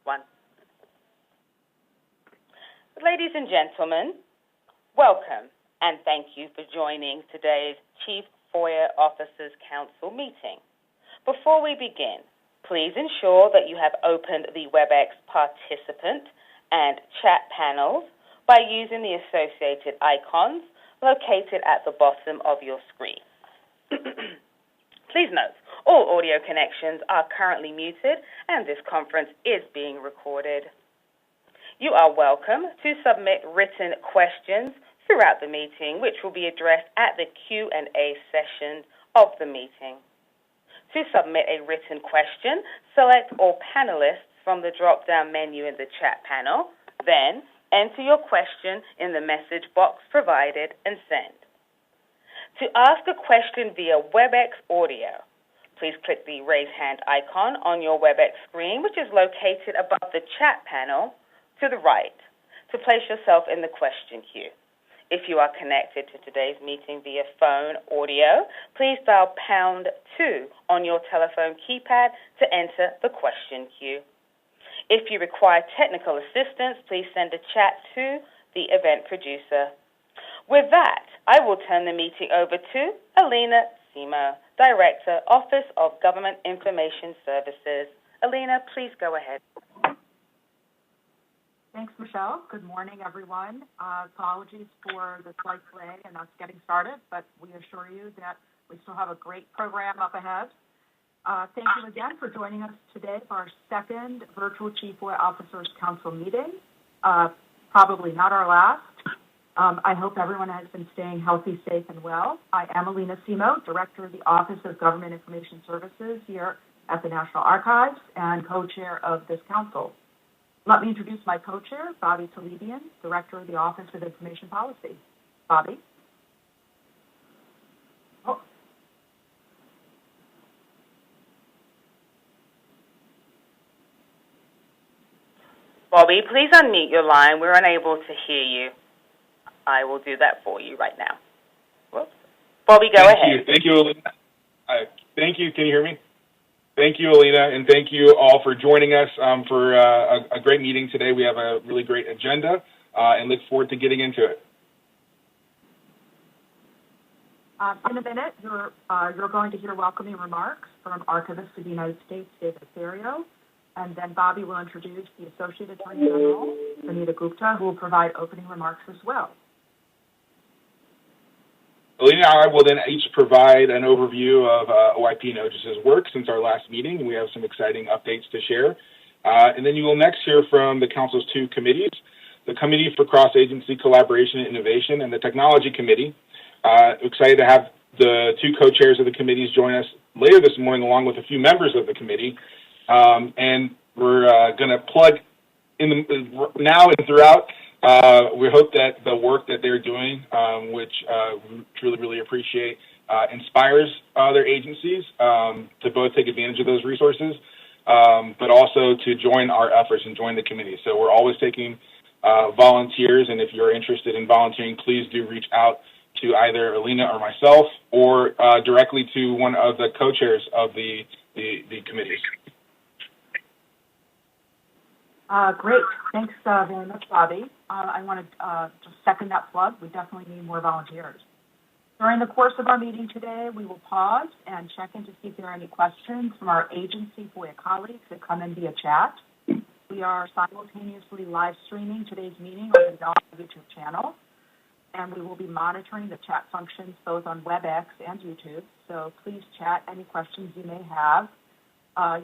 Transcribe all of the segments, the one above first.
one. Ladies and gentlemen, welcome and thank you for joining today's Chief FOIA Officers Council meeting. Before we begin, please ensure that you have opened the WebEx participant and chat panels by using the associated icons located at the bottom of your screen. Please note, all audio connections are currently muted and this conference is being recorded. You are welcome to submit written questions throughout the meeting, which will be addressed at the Q&A session of the meeting. To submit a written question, select all panelists from the drop-down menu in the chat panel, then enter your question in the message box provided and send. To ask a question via WebEx audio, please click the raise hand icon on your WebEx screen, which is located above the chat panel to the right, to place yourself in the question queue. If you are connected to today's meeting via phone audio, please dial #2 on your telephone keypad to enter the question queue. If you require technical assistance, please send a chat to the event producer. With that, I will turn the meeting over to Alina Simo, Director, Office of Government Information Services. Alina, please go ahead. Thanks, Michelle. Good morning, everyone. Apologies for the slight delay and us getting started, but we assure you that we still have a great program up ahead. Thank you again for joining us today for our second virtual Chief FOIA Officers Council meeting. Probably not our last. I hope everyone has been staying healthy, safe, and well. I am Alina Simo, Director of the Office of Government Information Services here at the National Archives and co-chair of this council. Let me introduce my co-chair, Bobby Talebian, Director of the Office of Information Policy. Bobby? Oh. Bobby, please unmute your line. We're unable to hear you. I will do that for you right now. Whoops. Bobby, go ahead. Thank you, Alina. Thank you. Can you hear me? Thank you, Alina, and thank you all for joining us for a great meeting today. We have a really great agenda and look forward to getting into it. In a minute, you're going to hear welcoming remarks from Archivists of the United States, David Fourier, and then Bobby will introduce the Associate Attorney General, Anita Gupta, who will provide opening remarks as well. Alina and I will then each provide an overview of OIP and OGIS's work since our last meeting. We have some exciting updates to share. And then you will next hear from the Council's two committees, the Committee for Cross-Agency Collaboration and Innovation and the Technology Committee. Excited to have the two co-chairs of the committees join us later this morning along with a few members of the committee. And we're going to plug in now and throughout. We hope that the work that they're doing, which we truly appreciate, inspires other agencies to both take advantage of those resources, but also to join our efforts and join the committee. So we're always taking volunteers, and if you're interested in volunteering, please do reach out to either Alina or myself, or directly to one of the co-chairs of the committees. Great. Thanks very much, Bobby. I want to just second that plug. We definitely need more volunteers. During the course of our meeting today, we will pause and check in to see if there are any questions from our agency FOIA colleagues that come in via chat. We are simultaneously live streaming today's meeting on the YouTube channel, and we will be monitoring the chat functions both on WebEx and YouTube. So please chat any questions you may have.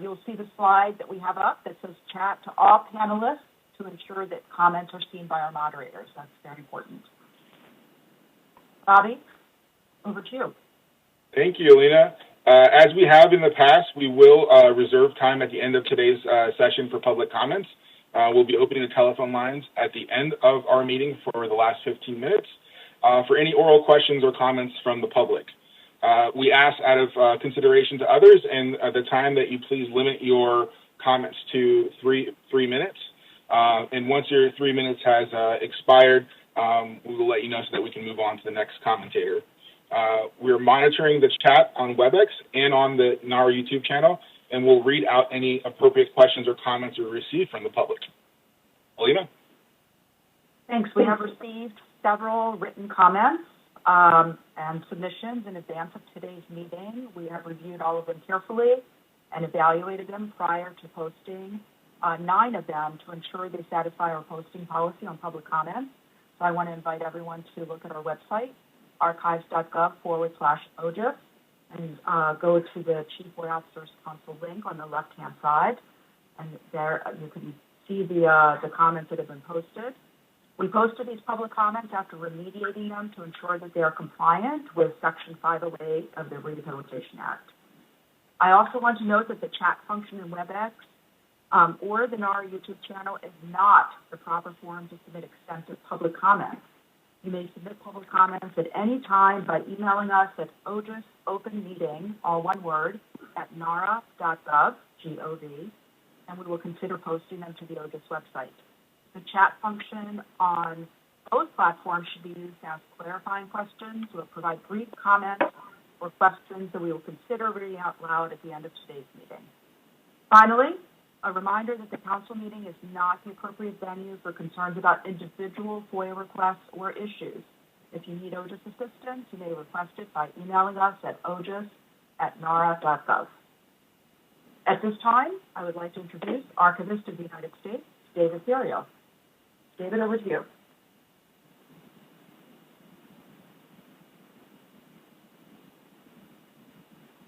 You'll see the slide that we have up that says chat to all panelists to ensure that comments are seen by our moderators. That's very important. Bobby, over to you. Thank you, Alina. As we have in the past, we will reserve time at the end of today's session for public comments. We'll be opening the telephone lines at the end of our meeting for the last 15 minutes for any oral questions or comments from the public. We ask out of consideration to others and at the time that you please limit your comments to three minutes. And once your 3 minutes has expired, we will let you know so that we can move on to the next commentator. We're monitoring the chat on WebEx and on the NAR YouTube channel. and we'll read out any appropriate questions or comments we receive from the public. Alina? Thanks. We have received several written comments and submissions in advance of today's meeting. We have reviewed all of them carefully and evaluated them prior to posting 9 of them to ensure they satisfy our posting policy on public comments. So I want to invite everyone to look at our website, archives.gov/OGIS, and go to the Chief FOIA Officers Council link on the left-hand side, and there you can see the comments that have been posted. We posted these public comments after remediating them to ensure that they are compliant with Section 508 of the Rehabilitation Act. I also want to note that the chat function in WebEx or the NARA YouTube channel is not the proper forum to submit extensive public comments. You may submit public comments at any time by emailing us at ogisopenmeeting, all one word, at nara.gov, G-O-V, and we will consider posting them to the OGIS website. The chat function on both platforms should be used to ask clarifying questions or provide brief comments or questions that we will consider reading out loud at the end of today's meeting. Finally, a reminder that the council meeting is not the appropriate venue for concerns about individual FOIA requests or issues. If you need OGIS assistance, you may request it by emailing us at ogis@nara.gov. At this time, I would like to introduce Archivist of the United States, David Fourier. David, over to you.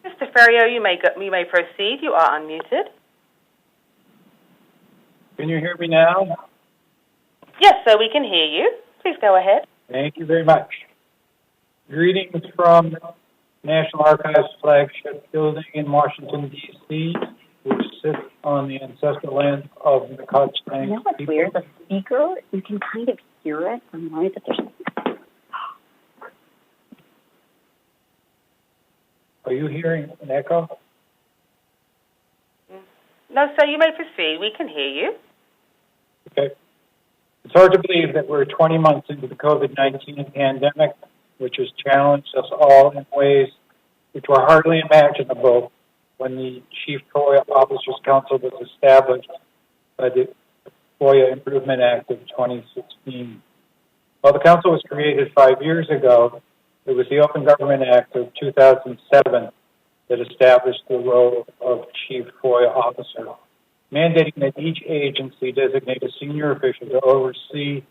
Mr. Fourier, you may proceed. You are unmuted. Can you hear me now? Yes, sir, we can hear you. Please go ahead. Thank you very much. Greetings from National Archives flagship building in Washington, D.C., which sits on the ancestral land of the Mukatang. You know what's weird? The speaker, you can kind of hear it. I'm worried that there's... Are you hearing an echo? No, sir, you may proceed. We can hear you. Okay. It's hard to believe that we're 20 months into the COVID-19 pandemic, which has challenged us all in ways which were hardly imaginable when the Chief FOIA Officers Council was established by the FOIA Improvement Act of 2016. While the Council was created 5 years ago, it was the Open Government Act of 2007 that established the role of Chief FOIA Officer, mandating that each agency designate a senior official to oversee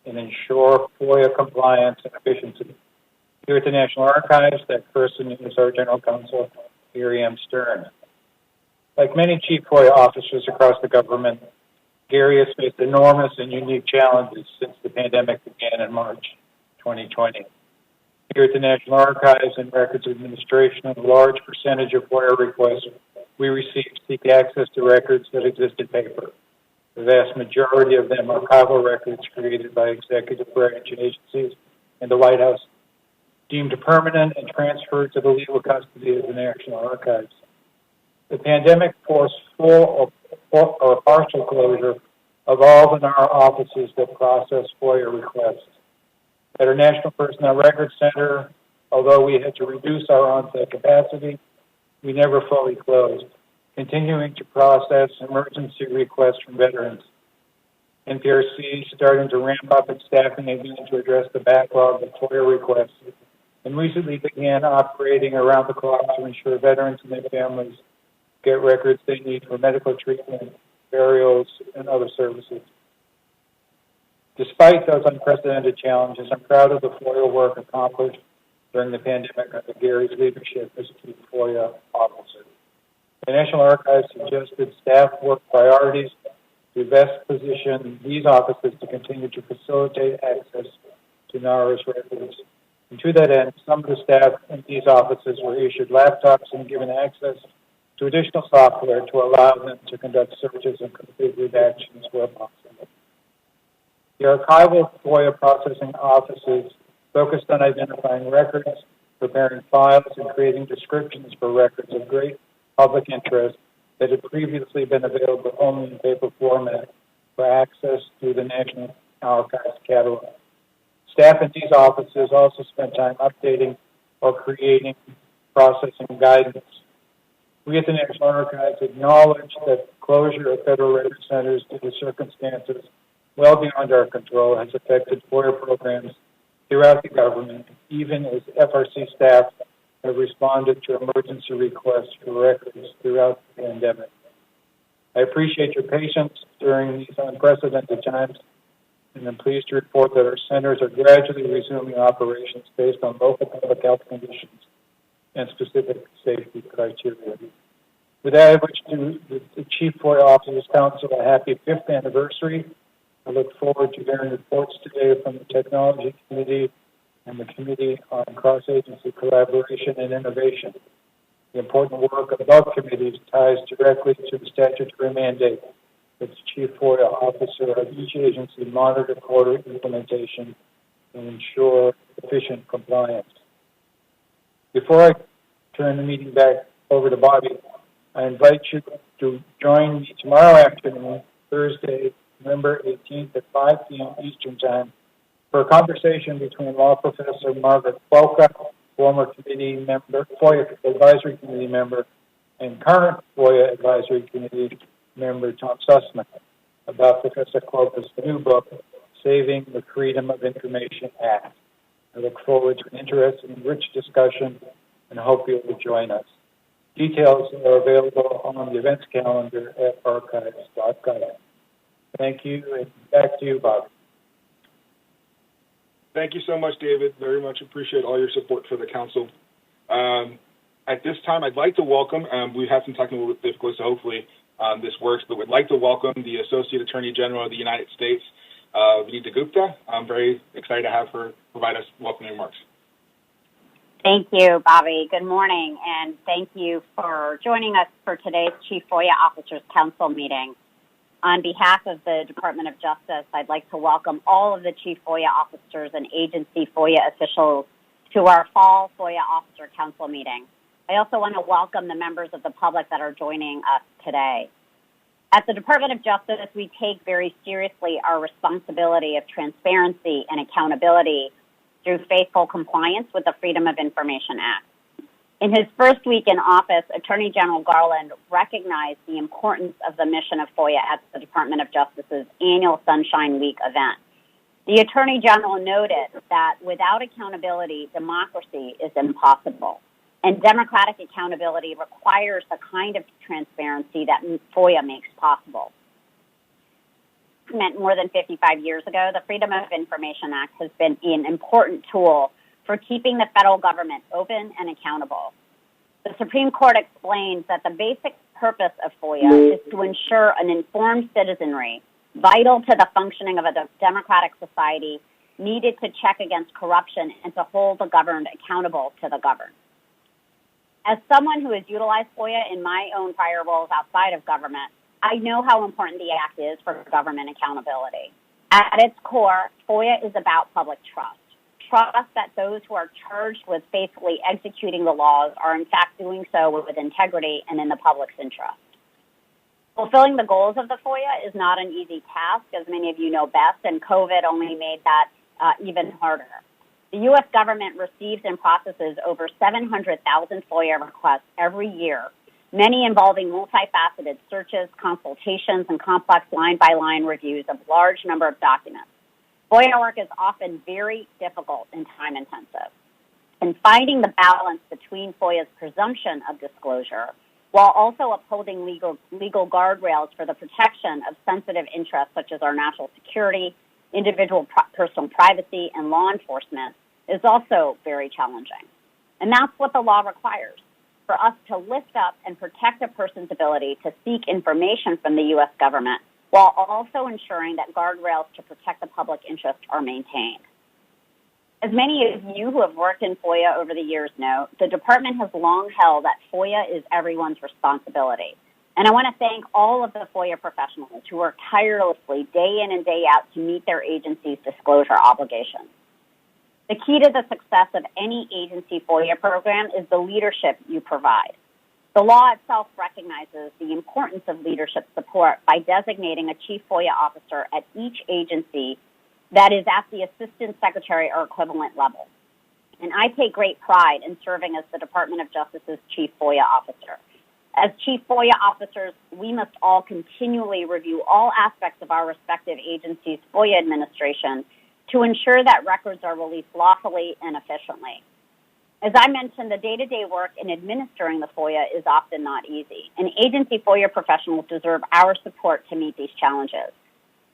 and ensure FOIA compliance and efficiency. Here at the National Archives, that person is our General Counsel, Gary M. Stern. Like many Chief FOIA officers across the government, Gary has faced enormous and unique challenges since the pandemic began in March 2020. Here at the National Archives and Records Administration, a large percentage of FOIA requests we receive seek access to records that exist in paper. The vast majority of them are archival records created by executive branch agencies and the White House, deemed permanent and transferred to the legal custody of the National Archives. The pandemic forced full or partial closure of all the NARA offices that process FOIA requests. At our National Personnel Records Center, although we had to reduce our on-site capacity, we never fully closed, continuing to process emergency requests from veterans. NPRC starting to ramp up its staffing again to address the backlog of FOIA requests, and recently began operating around the clock to ensure veterans and their families get records they need for medical treatment, burials, and other services. Despite those unprecedented challenges, I'm proud of the FOIA work accomplished during the pandemic under Gary's leadership as Chief FOIA Officer. The National Archives suggested staff work priorities to best position these offices to continue to facilitate access to NARA's records. And to that end, some of the staff in these offices were issued laptops and given access to additional software to allow them to conduct searches and complete redactions where possible. The archival FOIA processing offices focused on identifying records, preparing files, and creating descriptions for records of great public interest that had previously been available only in paper format for access through the National Archives catalog. Staff in these offices also spent time updating or creating processing guidance. We at the National Archives acknowledge that closure of federal record centers due to circumstances well beyond our control has affected FOIA programs throughout the government, even as FRC staff have responded to emergency requests for records throughout the pandemic. I appreciate your patience during these unprecedented times, and I'm pleased to report that our centers are gradually resuming operations based on local public health conditions and specific safety criteria. With that, I wish to the Chief FOIA Officers Council a happy 5th anniversary. I look forward to hearing reports today from the Technology Committee and the Committee on Cross-Agency Collaboration and Innovation. The important work of both committees ties directly to the statutory mandate that the Chief FOIA Officer of each agency monitor FOIA implementation and ensure efficient compliance. Before I turn the meeting back over to Bobby, I invite you to join me tomorrow afternoon, Thursday, November 18th at 5 p.m. Eastern Time, for a conversation between Law Professor Margaret Boca, former committee member, FOIA Advisory Committee member, and current FOIA Advisory Committee member Tom Sussman, about Professor Clover's new book, Saving the Freedom of Information Act. I look forward to an interesting and rich discussion and hope you will join us. Details are available on the events calendar at archives.gov. Thank you, and back to you, Bob. Thank you so much, David. Very much appreciate all your support for the council. At this time, I'd like to welcome, we've had some technical difficulties, so hopefully this works, but we'd like to welcome the Associate Attorney General of the United States, Vinita Gupta. I'm very excited to have her provide us welcoming remarks. Thank you, Bobby. Good morning, and thank you for joining us for today's Chief FOIA Officers Council meeting. On behalf of the Department of Justice, I'd like to welcome all of the Chief FOIA Officers and agency FOIA officials to our Fall FOIA Officer Council meeting. I also want to welcome the members of the public that are joining us today. At the Department of Justice, we take very seriously our responsibility of transparency and accountability through faithful compliance with the Freedom of Information Act. In his first week in office, Attorney General Garland recognized the importance of the mission of FOIA at the Department of Justice's annual Sunshine Week event. The Attorney General noted that without accountability, democracy is impossible, and democratic accountability requires the kind of transparency that FOIA makes possible. More than 55 years ago, the Freedom of Information Act has been an important tool for keeping the federal government open and accountable. The Supreme Court explains that the basic purpose of FOIA is to ensure an informed citizenry, vital to the functioning of a democratic society, needed to check against corruption and to hold the governed accountable to the governed. As someone who has utilized FOIA in my own prior roles outside of government, I know how important the Act is for government accountability. At its core, FOIA is about public trust. Trust that those who are charged with faithfully executing the laws are in fact doing so with integrity and in the public's interest. Fulfilling the goals of the FOIA is not an easy task, as many of you know best, and COVID only made that even harder. The U.S. government receives and processes over 700,000 FOIA requests every year, many involving multifaceted searches, consultations, and complex line-by-line reviews of large number of documents. FOIA work is often very difficult and time-intensive. And finding the balance between FOIA's presumption of disclosure while also upholding legal guardrails for the protection of sensitive interests such as our national security, individual personal privacy, and law enforcement is also very challenging. And that's what the law requires, for us to lift up and protect a person's ability to seek information from the U.S. government while also ensuring that guardrails to protect the public interest are maintained. As many of you who have worked in FOIA over the years know, the department has long held that FOIA is everyone's responsibility. And I want to thank all of the FOIA professionals who work tirelessly day in and day out to meet their agency's disclosure obligations. The key to the success of any agency FOIA program is the leadership you provide. The law itself recognizes the importance of leadership support by designating a Chief FOIA Officer at each agency that is at the Assistant Secretary or equivalent level. And I take great pride in serving as the Department of Justice's Chief FOIA Officer. As Chief FOIA Officers, we must all continually review all aspects of our respective agencies' FOIA administration to ensure that records are released lawfully and efficiently. As I mentioned, the day-to-day work in administering the FOIA is often not easy, and agency FOIA professionals deserve our support to meet these challenges.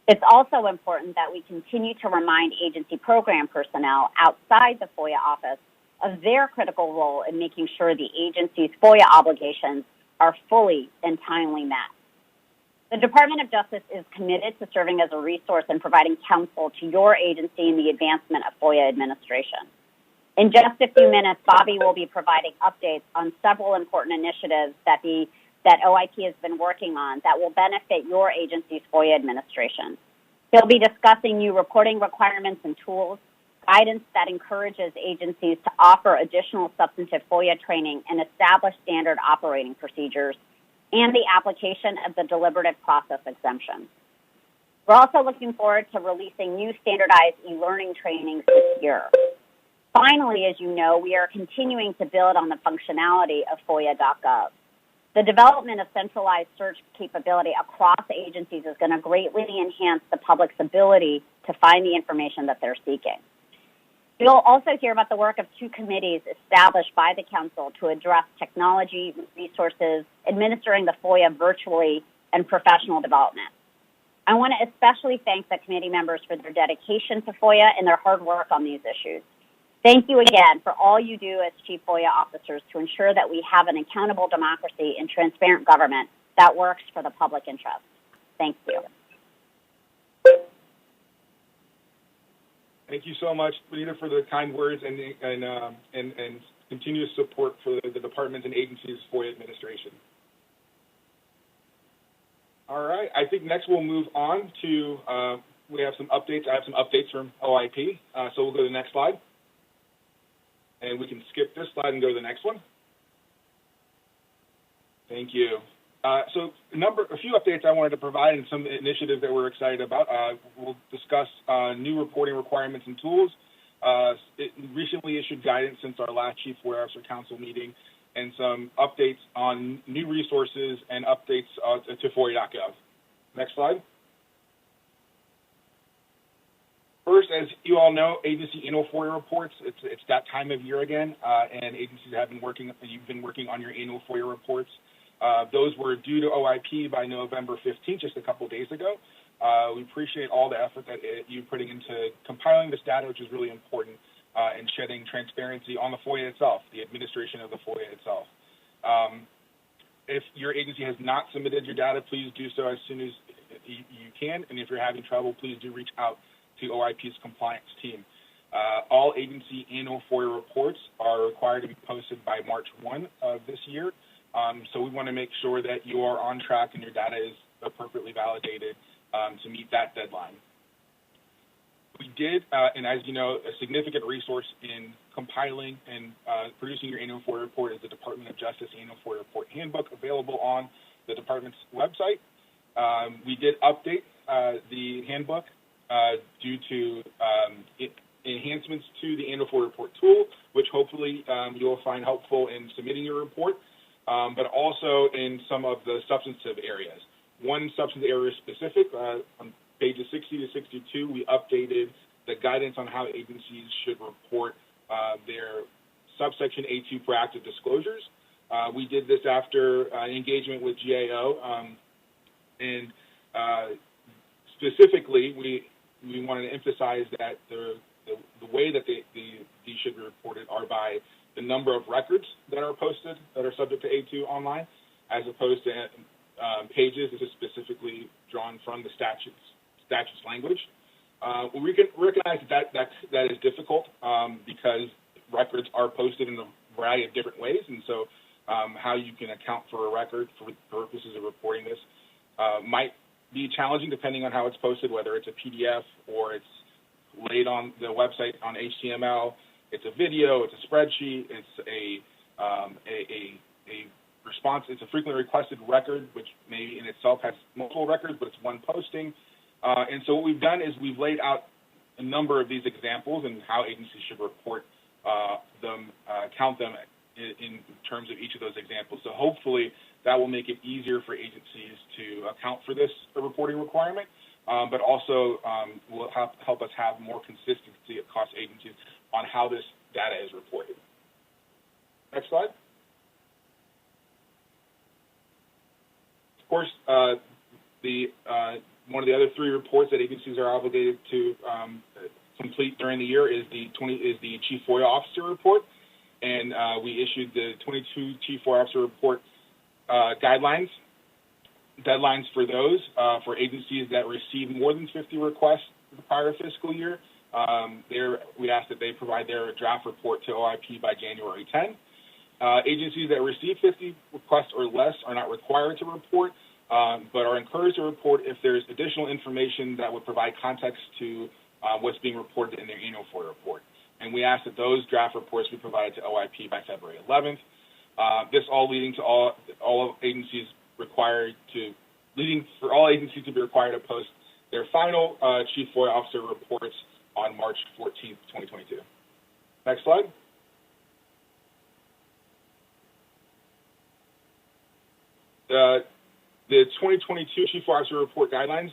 It's also important that we continue to remind agency program personnel outside the FOIA office of their critical role in making sure the agency's FOIA obligations are fully and timely met. The Department of Justice is committed to serving as a resource and providing counsel to your agency in the advancement of FOIA administration. In just a few minutes, Bobby will be providing updates on several important initiatives that OIP has been working on that will benefit your agency's FOIA administration. He'll be discussing new reporting requirements and tools, guidance that encourages agencies to offer additional substantive FOIA training and establish standard operating procedures, and the application of the deliberative process exemption. We're also looking forward to releasing new standardized e-learning trainings this year. Finally, as you know, we are continuing to build on the functionality of FOIA.gov. The development of centralized search capability across agencies is going to greatly enhance the public's ability to find the information that they're seeking. You'll also hear about the work of two committees established by the Council to address technology, resources, administering the FOIA virtually, and professional development. I want to especially thank the committee members for their dedication to FOIA and their hard work on these issues. Thank you again for all you do as Chief FOIA Officers to ensure that we have an accountable democracy and transparent government that works for the public interest. Thank you. Thank you so much, Benita, for the kind words and continuous support for the departments and agencies' FOIA administration. All right, I think next we'll move on to, we have some updates. I have some updates from OIP, so we'll go to the next slide. And we can skip this slide and go to the next one. Thank you. So a few updates I wanted to provide and some initiatives that we're excited about. We'll discuss new reporting requirements and tools. It recently issued guidance since our last Chief FOIA Officer Council meeting, and some updates on new resources and updates to FOIA.gov. Next slide. First, as you all know, agency annual FOIA reports, it's that time of year again, and agencies have been working, you've been working on your annual FOIA reports. Those were due to OIP by November 15th, just a couple days ago. We appreciate all the effort that you're putting into compiling this data, which is really important, and shedding transparency on the FOIA itself, the administration of the FOIA itself. If your agency has not submitted your data, please do so as soon as you can, and if you're having trouble, please do reach out to OIP's compliance team. All agency annual FOIA reports are required to be posted by March 1 of this year. So we want to make sure that you are on track and your data is appropriately validated to meet that deadline. We did, and as you know, a significant resource in compiling and producing your annual FOIA report is the Department of Justice Annual FOIA Report Handbook, available on the department's website. We did update the handbook due to enhancements to the annual FOIA report tool, which hopefully you'll find helpful in submitting your report, but also in some of the substantive areas. One substantive area specific, on pages 60 to 62, we updated the guidance on how agencies should report their subsection A2 proactive disclosures. We did this after engagement with GAO, and specifically, we wanted to emphasize that the way that these should be reported are by the number of records that are posted that are subject to A2 online, as opposed to pages. This is specifically drawn from the statute's language. We can recognize that is difficult because records are posted in a variety of different ways, and so how you can account for a record for purposes of reporting this might be challenging depending on how it's posted, whether it's a PDF or it's laid on the website on HTML. It's a video, it's a spreadsheet, it's a response. It's a frequently requested record, which maybe in itself has multiple records, but it's one posting. And so what we've done is we've laid out a number of these examples and how agencies should report them, count them in terms of each of those examples. So hopefully That will make it easier for agencies to account for this reporting requirement, but also will help us have more consistency across agencies on how this data is reported. Next slide. Of course, one of the other 3 reports that agencies are obligated to complete during the year is the Chief FOIA Officer report, and we issued the 22 Chief FOIA Officer report guidelines. Deadlines for those for agencies that receive more than 50 requests for the prior fiscal year. We asked that they provide their draft report to OIP by January 10. Agencies that receive 50 requests or less are not required to report, but are encouraged to report if there's additional information that would provide context to what's being reported in their annual FOIA report. And we ask that those draft reports be provided to OIP by February 11th. This all leading to all agencies leading for all agencies to be required to post their final Chief FOIA Officer reports on March 14th, 2022. Next slide. The 2022 Chief FOIA Officer Report Guidelines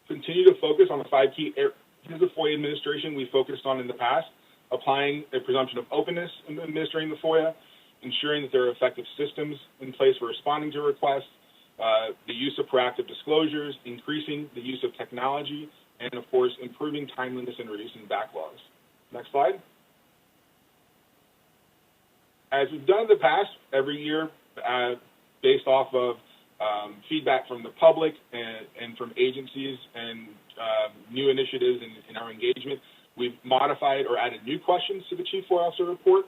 continue to focus on the 5 key areas of FOIA administration we focused on in the past: applying a presumption of openness in administering the FOIA, ensuring that there are effective systems in place for responding to requests, the use of proactive disclosures, increasing the use of technology, and, of course, improving timeliness and reducing backlogs. Next slide. As we've done in the past, every year, based off of feedback from the public and from agencies and new initiatives in our engagement, we've modified or added new questions to the Chief FOIA Officer report.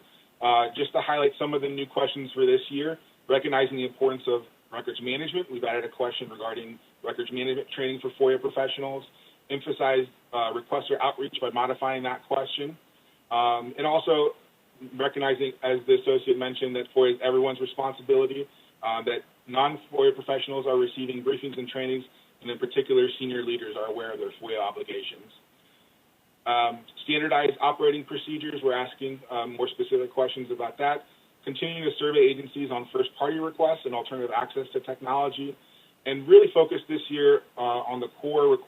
Just to highlight some of the new questions for this year, recognizing the importance of records management, we've added a question regarding records management training for FOIA professionals, emphasized requester outreach by modifying that question, and also recognizing, as the associate mentioned, that FOIA is everyone's responsibility, that non-FOIA professionals are receiving briefings and trainings, and in particular, senior leaders are aware of their FOIA obligations. Standardized operating procedures, we're asking more specific questions about that. Continuing to survey agencies on first-party requests and alternative access to technology, and really focus this year on the core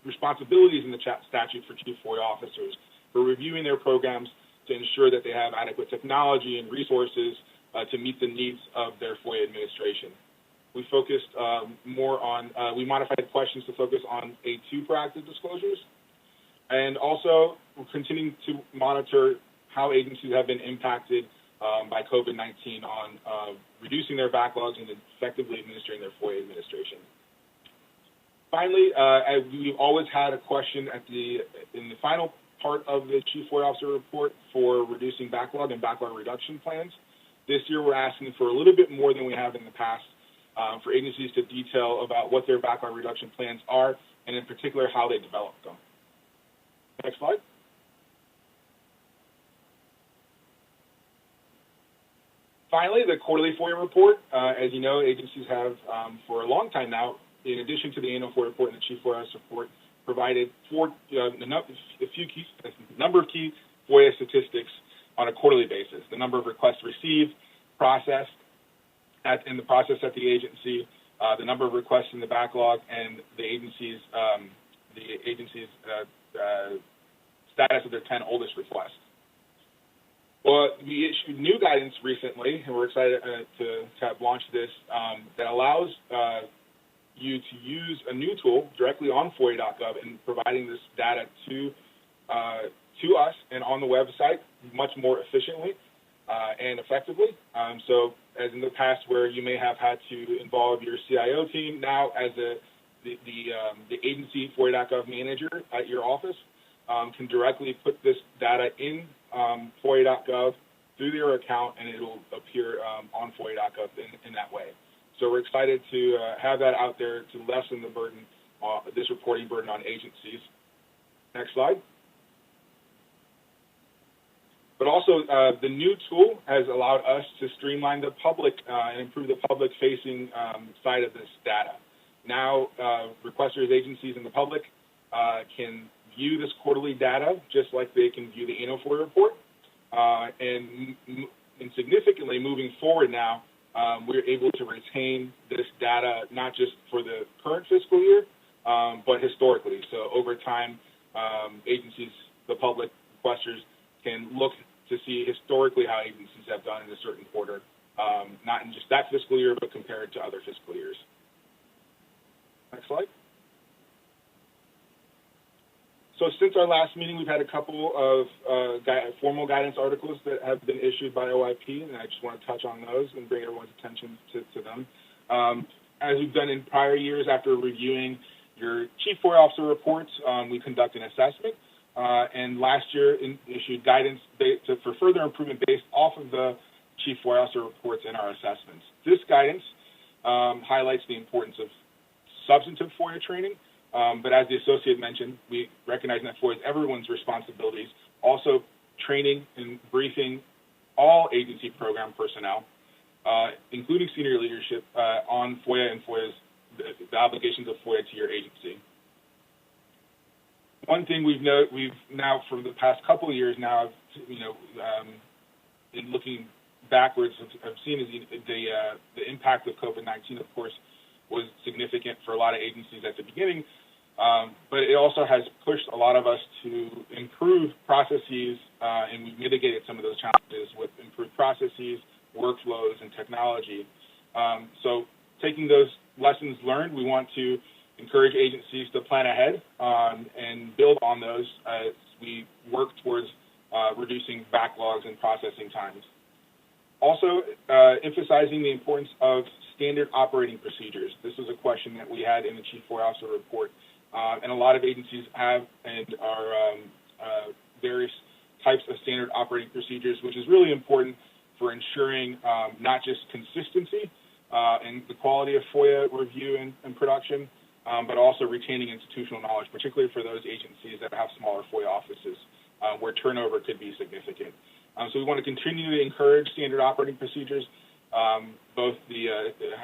responsibilities in the statute for Chief FOIA Officers, for reviewing their programs to ensure that they have adequate technology and resources to meet the needs of their FOIA administration. We focused more on, we modified questions to focus on A2 proactive disclosures, and also we're continuing to monitor how agencies have been impacted by COVID-19 on reducing their backlogs and effectively administering their FOIA administration. Finally, as we've always had a question in the final part of the Chief FOIA Officer report for reducing backlog and backlog reduction plans. This year we're asking for a little bit more than we have in the past for agencies to detail about what their backlog reduction plans are, and in particular how they develop them. Next slide. Finally, the quarterly FOIA report. As you know, agencies have, for a long time now, in addition to the annual FOIA report and the Chief FOIA report, provided a number of key FOIA statistics on a quarterly basis. The number of requests received, processed, in the process at the agency, the number of requests in the backlog, and the agency's status of their 10 oldest requests. Well, we issued new guidance recently, and we're excited to have launched this, that allows you to use a new tool directly on FOIA.gov and providing this data to us and on the website much more efficiently and effectively. So as in the past where you may have had to involve your CIO team, now as the agency FOIA.gov manager at your office can directly put this data in FOIA.gov through their account, and it'll appear on FOIA.gov in that way. So we're excited to have that out there to lessen the burden, this reporting burden on agencies. Next slide. But also, the new tool has allowed us to streamline the public and improve the public-facing side of this data. Now, requesters, agencies, and the public can view this quarterly data just like they can view the annual FOIA report. And significantly, moving forward now, we're able to retain this data not just for the current fiscal year, but historically. So over time, agencies, the public, requesters can look to see historically how agencies have done in a certain quarter, not in just that fiscal year, but compared to other fiscal years. Next slide. So since our last meeting, we've had a couple of formal guidance articles that have been issued by OIP, and I just want to touch on those and bring everyone's attention to them. As we've done in prior years, after reviewing your Chief FOIA Officer reports, we conduct an assessment, and last year issued guidance for further improvement based off of the Chief FOIA Officer reports in our assessments. This guidance highlights the importance of substantive FOIA training, but as the associate mentioned, we recognize that FOIA is everyone's responsibilities, also training and briefing all agency program personnel, including senior leadership, on FOIA and the obligations of FOIA to your agency. One thing we've now for the past couple of years now, in looking backwards, have seen is the impact of COVID-19, of course, was significant for a lot of agencies at the beginning, but it also has pushed a lot of us to improve processes, and we've mitigated some of those challenges with improved processes, workflows, and technology. So taking those lessons learned, we want to encourage agencies to plan ahead and build on those as we work towards reducing backlogs and processing times. Also, emphasizing the importance of standard operating procedures. This was a question that we had in the Chief FOIA Officer report, and a lot of agencies have and are various types of standard operating procedures, which is really important for ensuring not just consistency and the quality of FOIA review and production, but also retaining institutional knowledge, particularly for those agencies that have smaller FOIA offices where turnover could be significant. So we want to continue to encourage standard operating procedures, both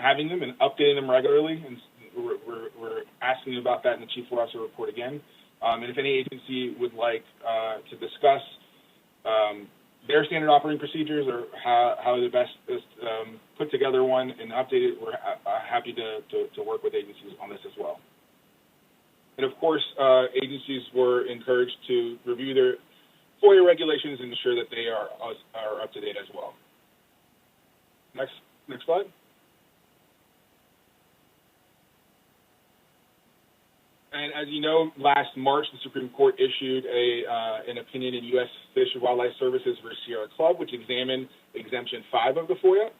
having them and updating them regularly, and we're asking about that in the Chief FOIA Officer report again. And if any agency would like to discuss their standard operating procedures or how the best is put together one and update it, we're happy to work with agencies on this as well. And of course, agencies were encouraged to review their FOIA regulations and ensure that they are up to date as well. Next slide. And as you know, last March, the Supreme Court issued an opinion in U.S. Fish and Wildlife Services versus Sierra Club, which examined Exemption 5 of the FOIA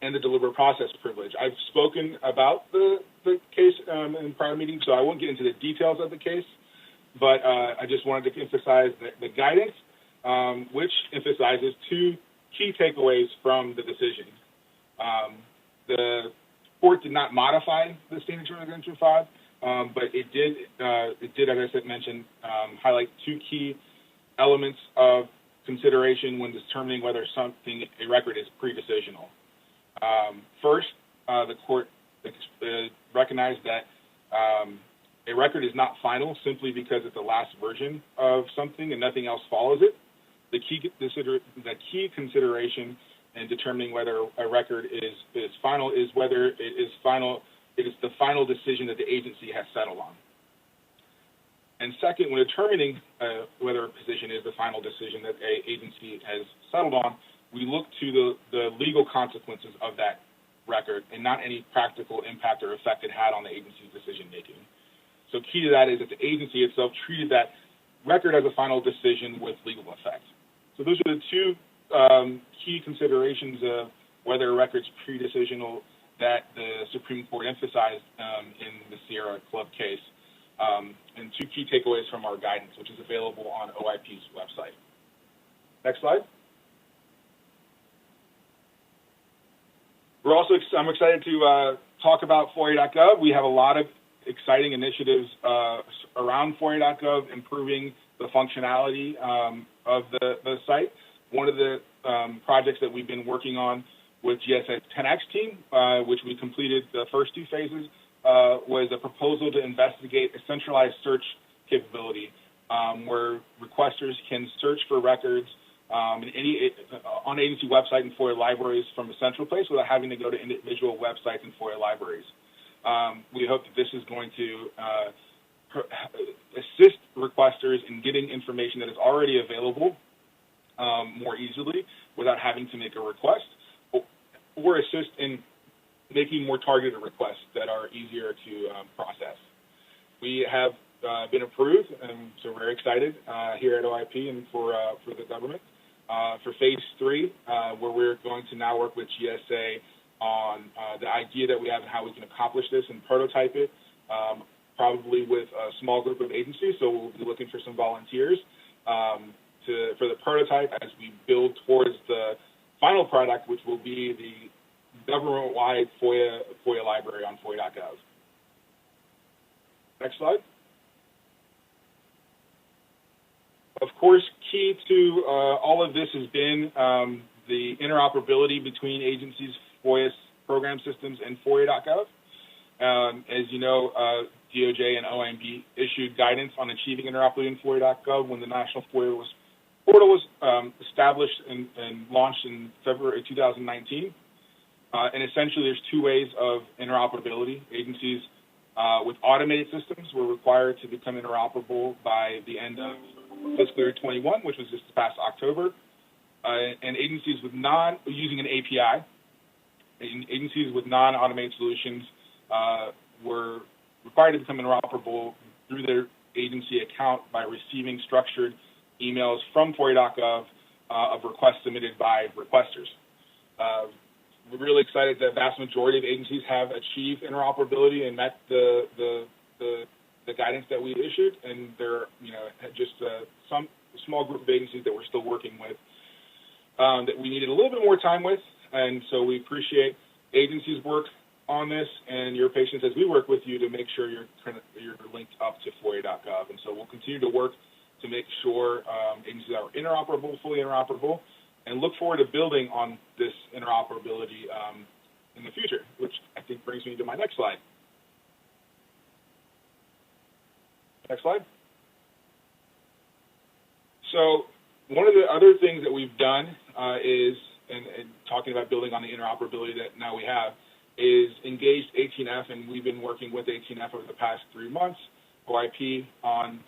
and the deliberate process privilege. I've spoken about the case in prior meetings, so I won't get into the details of the case, but I just wanted to emphasize the guidance, which emphasizes two key takeaways from the decision. The court did not modify the standard term Exemption 5, but it did, as I said, mention, highlight two key elements of consideration when determining whether a record is pre-decisional. First, the court recognized that a record is not final simply because it's the last version of something and nothing else follows it. The key consideration in determining whether a record is final is whether it is the final decision that the agency has settled on. And second, when determining whether a position is the final decision that an agency has settled on, we look to the legal consequences of that record and not any practical impact or effect it had on the agency's decision making. So key to that is that the agency itself treated that record as a final decision with legal effect. So those are the two key considerations of whether a record's pre-decisional that the Supreme Court emphasized in the Sierra Club case, and two key takeaways from our guidance, which is available on OIP's website. Next slide. I'm excited to talk about FOIA.gov. We have a lot of exciting initiatives around FOIA.gov, improving the functionality of the site. One of the projects that we've been working on with GS's 10X team, which we completed the first two phases, was a proposal to investigate a centralized search capability where requesters can search for records on agency website and FOIA libraries from a central place without having to go to individual websites and FOIA libraries. We hope that this is going to assist requesters in getting information that is already available more easily without having to make a request, or assist in making more targeted requests that are easier to process. We have been approved, and so we're very excited here at OIP and for the government for phase 3, where we're going to now work with GSA on the idea that we have and how we can accomplish this and prototype it, probably with a small group of agencies. So we'll be looking for some volunteers for the prototype as we build towards the final product, which will be the government-wide FOIA library on FOIA.gov. Next slide. Of course, key to all of this has been the interoperability between agencies, FOIA program systems, and FOIA.gov. As you know, DOJ and OMB issued guidance on achieving interoperability in FOIA.gov when the National FOIA Portal was established and launched in February 2019. And essentially, there's two ways of interoperability. Agencies with automated systems were required to become interoperable by the end of fiscal year 21, which was just this past October. And agencies with using an API, agencies with non-automated solutions were required to become interoperable through their agency account by receiving structured emails from FOIA.gov of requests submitted by requesters. We're really excited that the vast majority of agencies have achieved interoperability and met the guidance that we issued, and there are just some small group of agencies that we're still working with that we needed a little bit more time with, and so we appreciate agencies' work on this and your patience as we work with you to make sure you're linked up to FOIA.gov, and so we'll continue to work to make sure agencies are interoperable, fully interoperable, and look forward to building on this interoperability in the future, which I think brings me to my next slide. Next slide. So one of the other things that we've done is, and talking about building on the interoperability that now we have, is engaged 18F, and we've been working with 18F over the past 3 months, OIP, on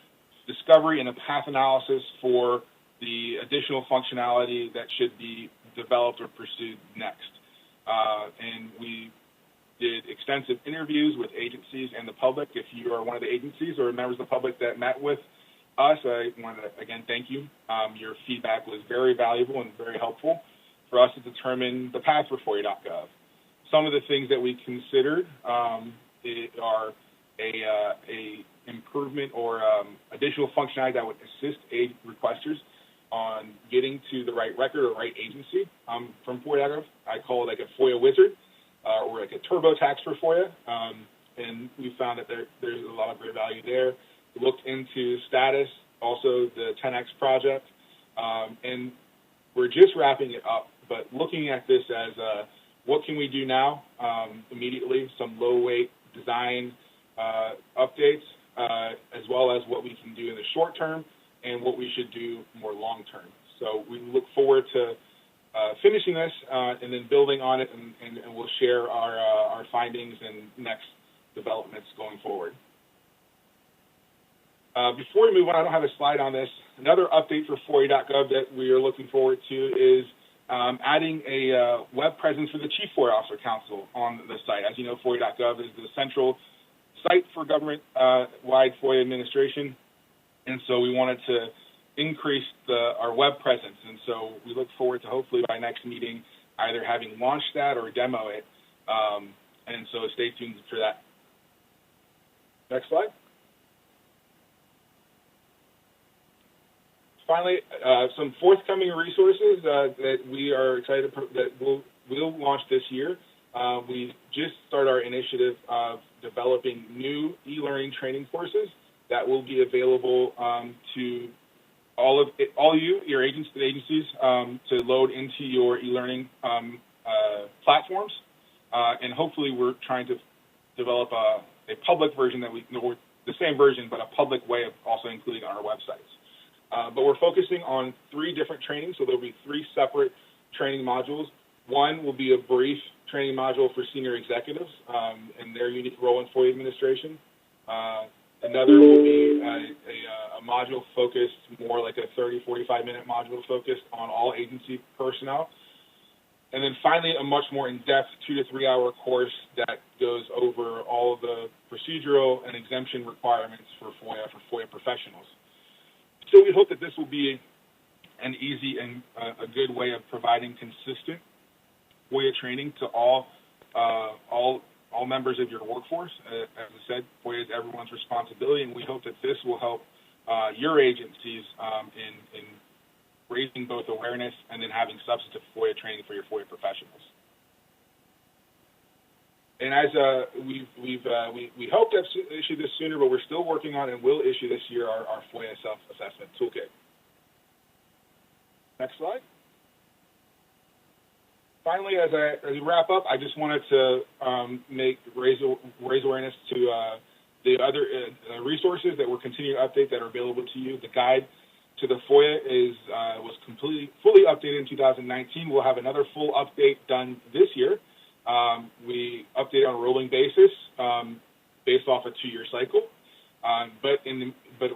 discovery and a path analysis for the additional functionality that should be developed or pursued next. And we did extensive interviews with agencies and the public. If you are one of the agencies or members of the public that met with us, I want to, again, thank you. Your feedback was very valuable and very helpful for us to determine the path for FOIA.gov. Some of the things that we considered are a improvement or additional functionality that would assist aid requesters on getting to the right record or right agency from FOIA.gov. I call it like a FOIA wizard or like a TurboTax for FOIA, and we found that there's a lot of great value there. We looked into status, also the 10X project, and we're just wrapping it up, but looking at this as what can we do now immediately, some low-weight design updates, as well as what we can do in the short term and what we should do more long-term. So we look forward to finishing this and then building on it, and we'll share our findings and next developments going forward. Before we move on, I don't have a slide on this. Another update for FOIA.gov that we are looking forward to is adding a web presence for the Chief FOIA Officer Council on the site. As you know, FOIA.gov is the central site for government-wide FOIA administration, and so we wanted to increase our web presence. And so we look forward to hopefully by next meeting either having launched that or demo it, and so stay tuned for that. Next slide. Finally, some forthcoming resources that we are excited that we'll launch this year. We just started our initiative of developing new e-learning training courses that will be available to all you, your agencies, to load into your e-learning platforms. And hopefully we're trying to develop a public version that the same version, but a public way of also including on our websites. But we're focusing on 3 different trainings, so there'll be 3 separate training modules. One will be a brief training module for senior executives and their unique role in FOIA administration. Another will be a module focused, more like a 30, 45-minute module focused on all agency personnel. And then finally, a much more in-depth 2 to 3 hour course that goes over all of the procedural and exemption requirements for FOIA professionals. So we hope that this will be an easy and a good way of providing consistent FOIA training to all members of your workforce. As I said, FOIA is everyone's responsibility, and we hope that this will help your agencies in raising both awareness and then having substantive FOIA training for your FOIA professionals. And as we hope to issue this sooner, but we're still working on and will issue this year our FOIA self-assessment toolkit. Next slide. Finally, as we wrap up, I just wanted to raise awareness to the other resources that we're continuing to update that are available to you. The guide to the FOIA was fully updated in 2019. We'll have another full update done this year. We update on a rolling basis based off a 2-year cycle, but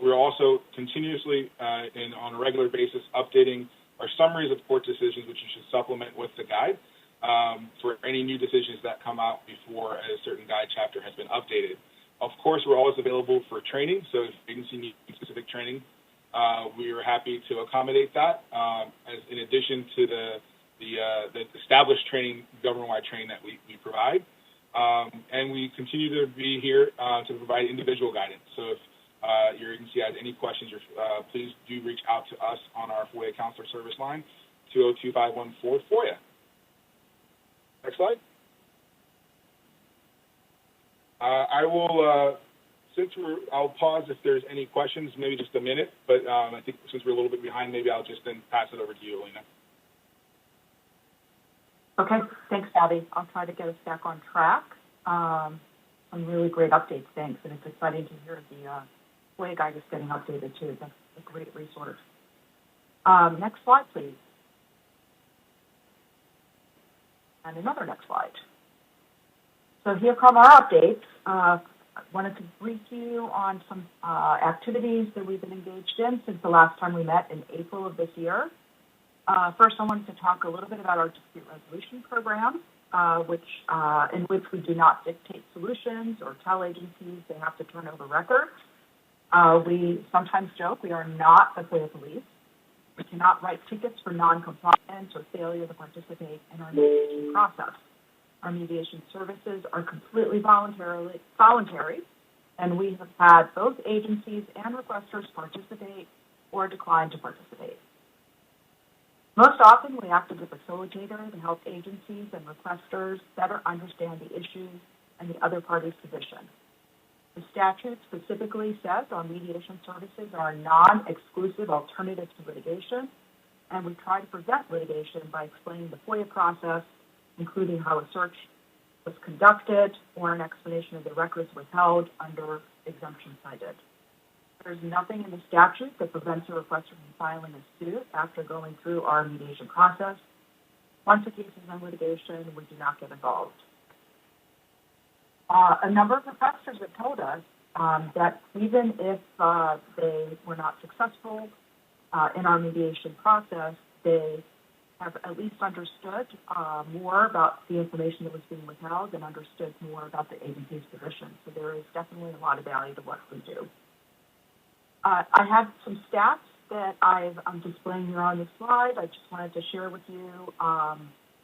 we're also continuously and on a regular basis updating our summaries of court decisions, which you should supplement with the guide for any new decisions that come out before a certain guide chapter has been updated. Of course, we're always available for training, so if agency needs specific training, we are happy to accommodate that, as in addition to the established training, government-wide training that we provide. And we continue to be here to provide individual guidance. So if your agency has any questions, please do reach out to us on our FOIA Counselor Service line, 202-514-FOIA. Next slide. I'll pause if there's any questions, maybe just a minute, but I think since we're a little bit behind, maybe I'll just then pass it over to you, Elena. Okay, thanks, Abby. I'll try to get us back on track. Some really great updates, thanks, and it's exciting to hear the FOIA guide is getting updated too. That's a great resource. Next slide, please. And another next slide. So here come our updates. I wanted to brief you on some activities that we've been engaged in since the last time we met in April of this year. First, I wanted to talk a little bit about our dispute resolution program, in which we do not dictate solutions or tell agencies they have to turn over records. We sometimes joke we are not the FOIA police. We cannot write tickets for non-compliance or failure to participate in our mediation process. Our mediation services are completely voluntary, and we have had both agencies and requesters participate or decline to participate. Most often, we act as a facilitator to help agencies and requesters better understand the issues and the other party's position. The statute specifically says our mediation services are a non-exclusive alternative to litigation, and we try to prevent litigation by explaining the FOIA process, including how a search was conducted or an explanation of the records withheld under exemption cited. There's nothing in the statute that prevents a requester from filing a suit after going through our mediation process. Once a case is in litigation, we do not get involved. A number of requesters have told us that even if they were not successful in our mediation process, they have at least understood more about the information that was being withheld and understood more about the agency's position. So there is definitely a lot of value to what we do. I have some stats that I'm displaying here on the slide. I just wanted to share with you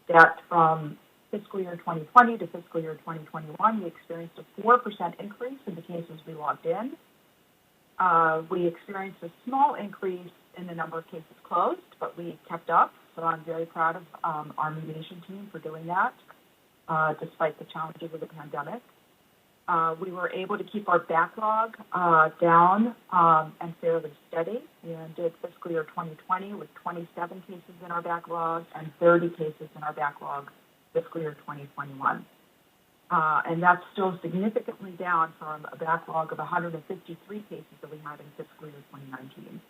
that from fiscal year 2020 to fiscal year 2021, we experienced a 4% increase in the cases we logged in. We experienced a small increase in the number of cases closed, but we kept up. So I'm very proud of our mediation team for doing that, despite the challenges of the pandemic. We were able to keep our backlog down and fairly steady. We ended fiscal year 2020 with 27 cases in our backlog and 30 cases in our backlog fiscal year 2021. And that's still significantly down from a backlog of 153 cases that we had in fiscal year 2019.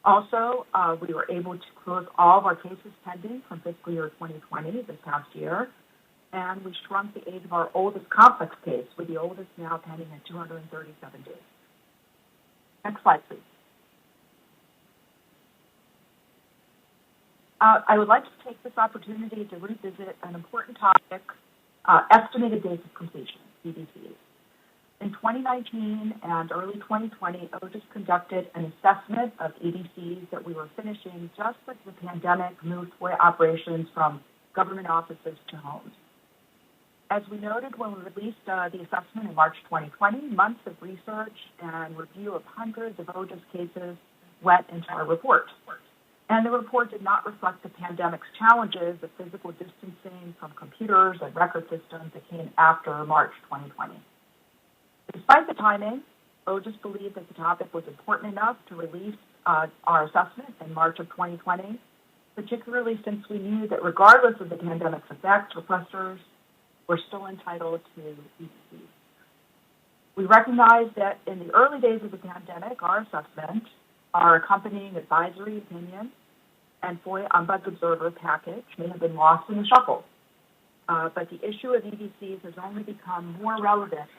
Also, we were able to close all of our cases pending from fiscal year 2020, this past year, and we shrunk the age of our oldest complex case, with the oldest now pending at 237 days. Next slide, please. I would like to take this opportunity to revisit an important topic, estimated days of completion, EDCs. In 2019 and early 2020, OGIS conducted an assessment of EDCs that we were finishing just as the pandemic moved FOIA operations from government offices to homes. As we noted when we released the assessment in March 2020, months of research and review of hundreds of OGIS cases went into our report. And the report did not reflect the pandemic's challenges of physical distancing from computers and record systems that came after March 2020. Despite the timing, OGIS believed that the topic was important enough to release our assessment in March of 2020, particularly since we knew that regardless of the pandemic's effects, requesters were still entitled to EDCs. We recognize that in the early days of the pandemic, our assessment, our accompanying advisory opinion, and FOIA Ombuds Observer package may have been lost in the shuffle. But the issue of EDCs has only become more relevant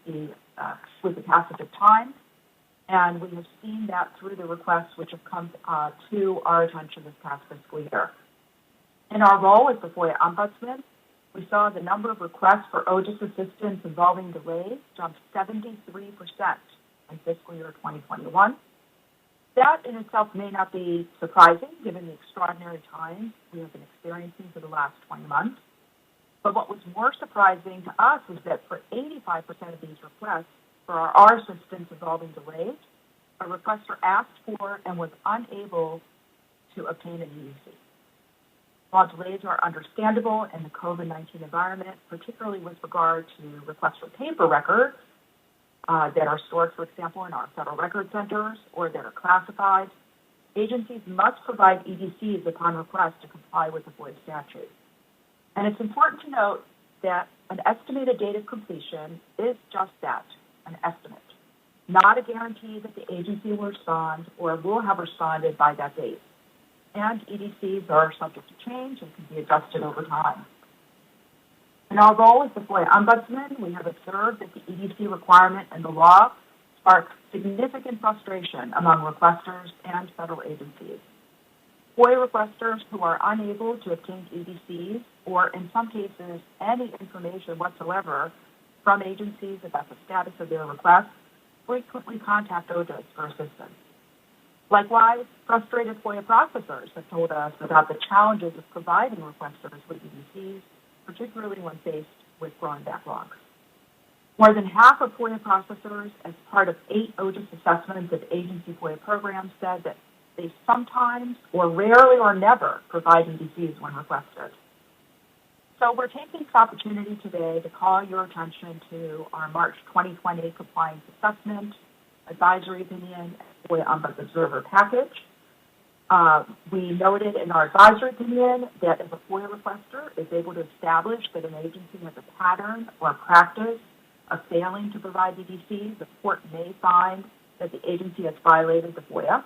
with the passage of time, and we have seen that through the requests which have come to our attention this past fiscal year. In our role as the FOIA Ombudsman, we saw the number of requests for OGIS assistance involving delays jump 73% in fiscal year 2021. That in itself may not be surprising given the extraordinary times we have been experiencing for the last 20 months. But what was more surprising to us is that for 85% of these requests for our assistance involving delays, a requester asked for and was unable to obtain an EDC. While delays are understandable in the COVID-19 environment, particularly with regard to requests for paper records that are stored, for example, in our federal record centers or that are classified, agencies must provide EDCs upon request to comply with the FOIA statute. And it's important to note that an estimated date of completion is just that, an estimate, not a guarantee that the agency will respond or will have responded by that date. And EDCs are subject to change and can be adjusted over time. In our role as the FOIA Ombudsman, we have observed that the EDC requirement in the law sparks significant frustration among requesters and federal agencies. FOIA requesters who are unable to obtain EDCs, or in some cases, any information whatsoever from agencies about the status of their requests, frequently contact OGIS for assistance. Likewise, frustrated FOIA processors have told us about the challenges of providing requesters with EDCs, particularly when faced with growing backlogs. More than half of FOIA processors, as part of 8 OGIS assessments of agency FOIA programs, said that they sometimes or rarely or never provide EDCs when requested. So we're taking this opportunity today to call your attention to our March 2020 compliance assessment, advisory opinion, and FOIA Ombuds Observer package. We noted in our advisory opinion that if a FOIA requester is able to establish that an agency has a pattern or practice of failing to provide EDCs, the court may find that the agency has violated the FOIA.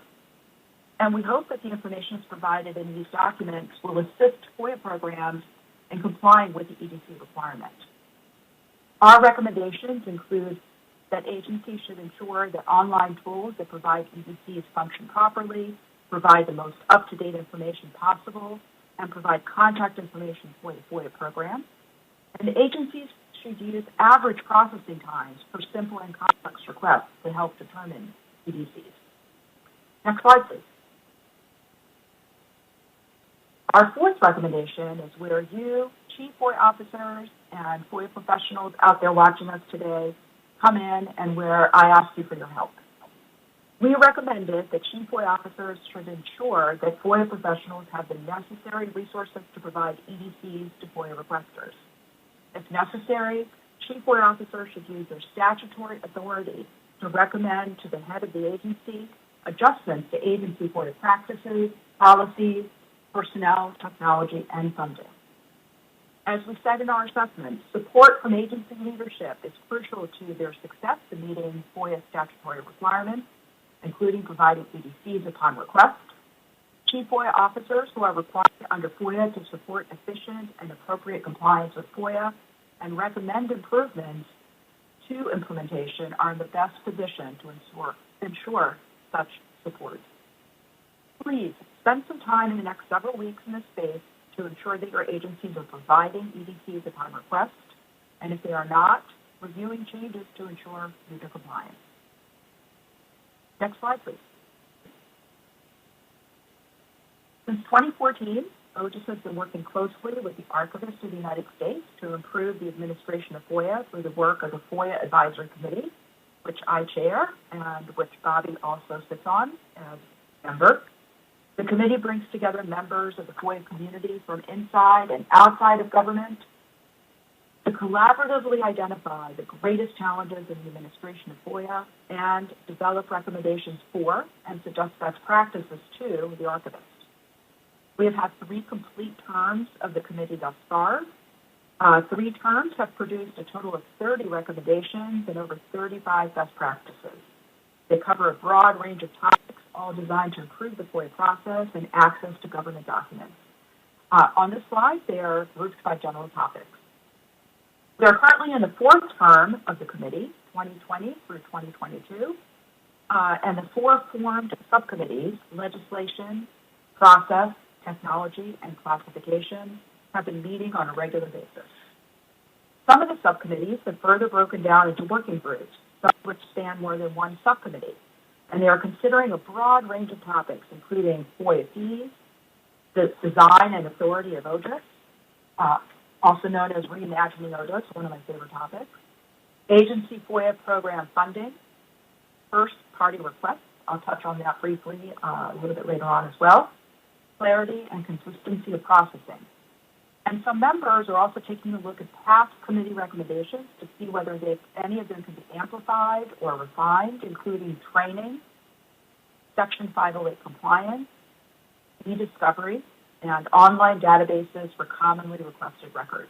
And we hope that the information provided in these documents will assist FOIA programs in complying with the EDC requirement. Our recommendations include that agencies should ensure that online tools that provide EDCs function properly, provide the most up-to-date information possible, and provide contact information for the FOIA program. And agencies should use average processing times for simple and complex requests to help determine EDCs. Next slide, please. Our fourth recommendation is where you, Chief FOIA Officers and FOIA professionals out there watching us today, come in and where I ask you for your help. We recommended that Chief FOIA Officers should ensure that FOIA professionals have the necessary resources to provide EDCs to FOIA requesters. If necessary, Chief FOIA Officers should use their statutory authority to recommend to the head of the agency adjustments to agency FOIA practices, policies, personnel, technology, and funding. As we said in our assessment, support from agency leadership is crucial to their success in meeting FOIA statutory requirements, including providing EDCs upon request, Chief FOIA Officers who are required under FOIA to support efficient and appropriate compliance with FOIA and recommend improvements to implementation are in the best position to ensure such support. Please spend some time in the next several weeks in this space to ensure that your agencies are providing EDCs upon request, and if they are not, reviewing changes to ensure user compliance. Next slide, please. Since 2014, OGIS has been working closely with the Archivists of the United States to improve the administration of FOIA through the work of the FOIA Advisory Committee, which I chair and which Bobby also sits on as a member. The committee brings together members of the FOIA community from inside and outside of government to collaboratively identify the greatest challenges in the administration of FOIA and develop recommendations for and suggest best practices to the Archivists. We have had 3 complete terms of the committee thus far. 3 terms have produced a total of 30 recommendations and over 35 best practices. They cover a broad range of topics, all designed to improve the FOIA process and access to government documents. On this slide, they are grouped by general topics. We are currently in the 4th term of the committee, 2020 through 2022, and the 4 formed subcommittees, legislation, process, technology, and classification, have been meeting on a regular basis. Some of the subcommittees have further broken down into working groups, some of which span more than one subcommittee, and they are considering a broad range of topics, including FOIA fees, the design and authority of OGIS, also known as reimagining OGIS, one of my favorite topics, agency FOIA program funding, first-party requests, I'll touch on that briefly a little bit later on as well, clarity and consistency of processing. And some members are also taking a look at past committee recommendations to see whether any of them can be amplified or refined, including training, Section 508 compliance, Rediscovery, and online databases for commonly requested records.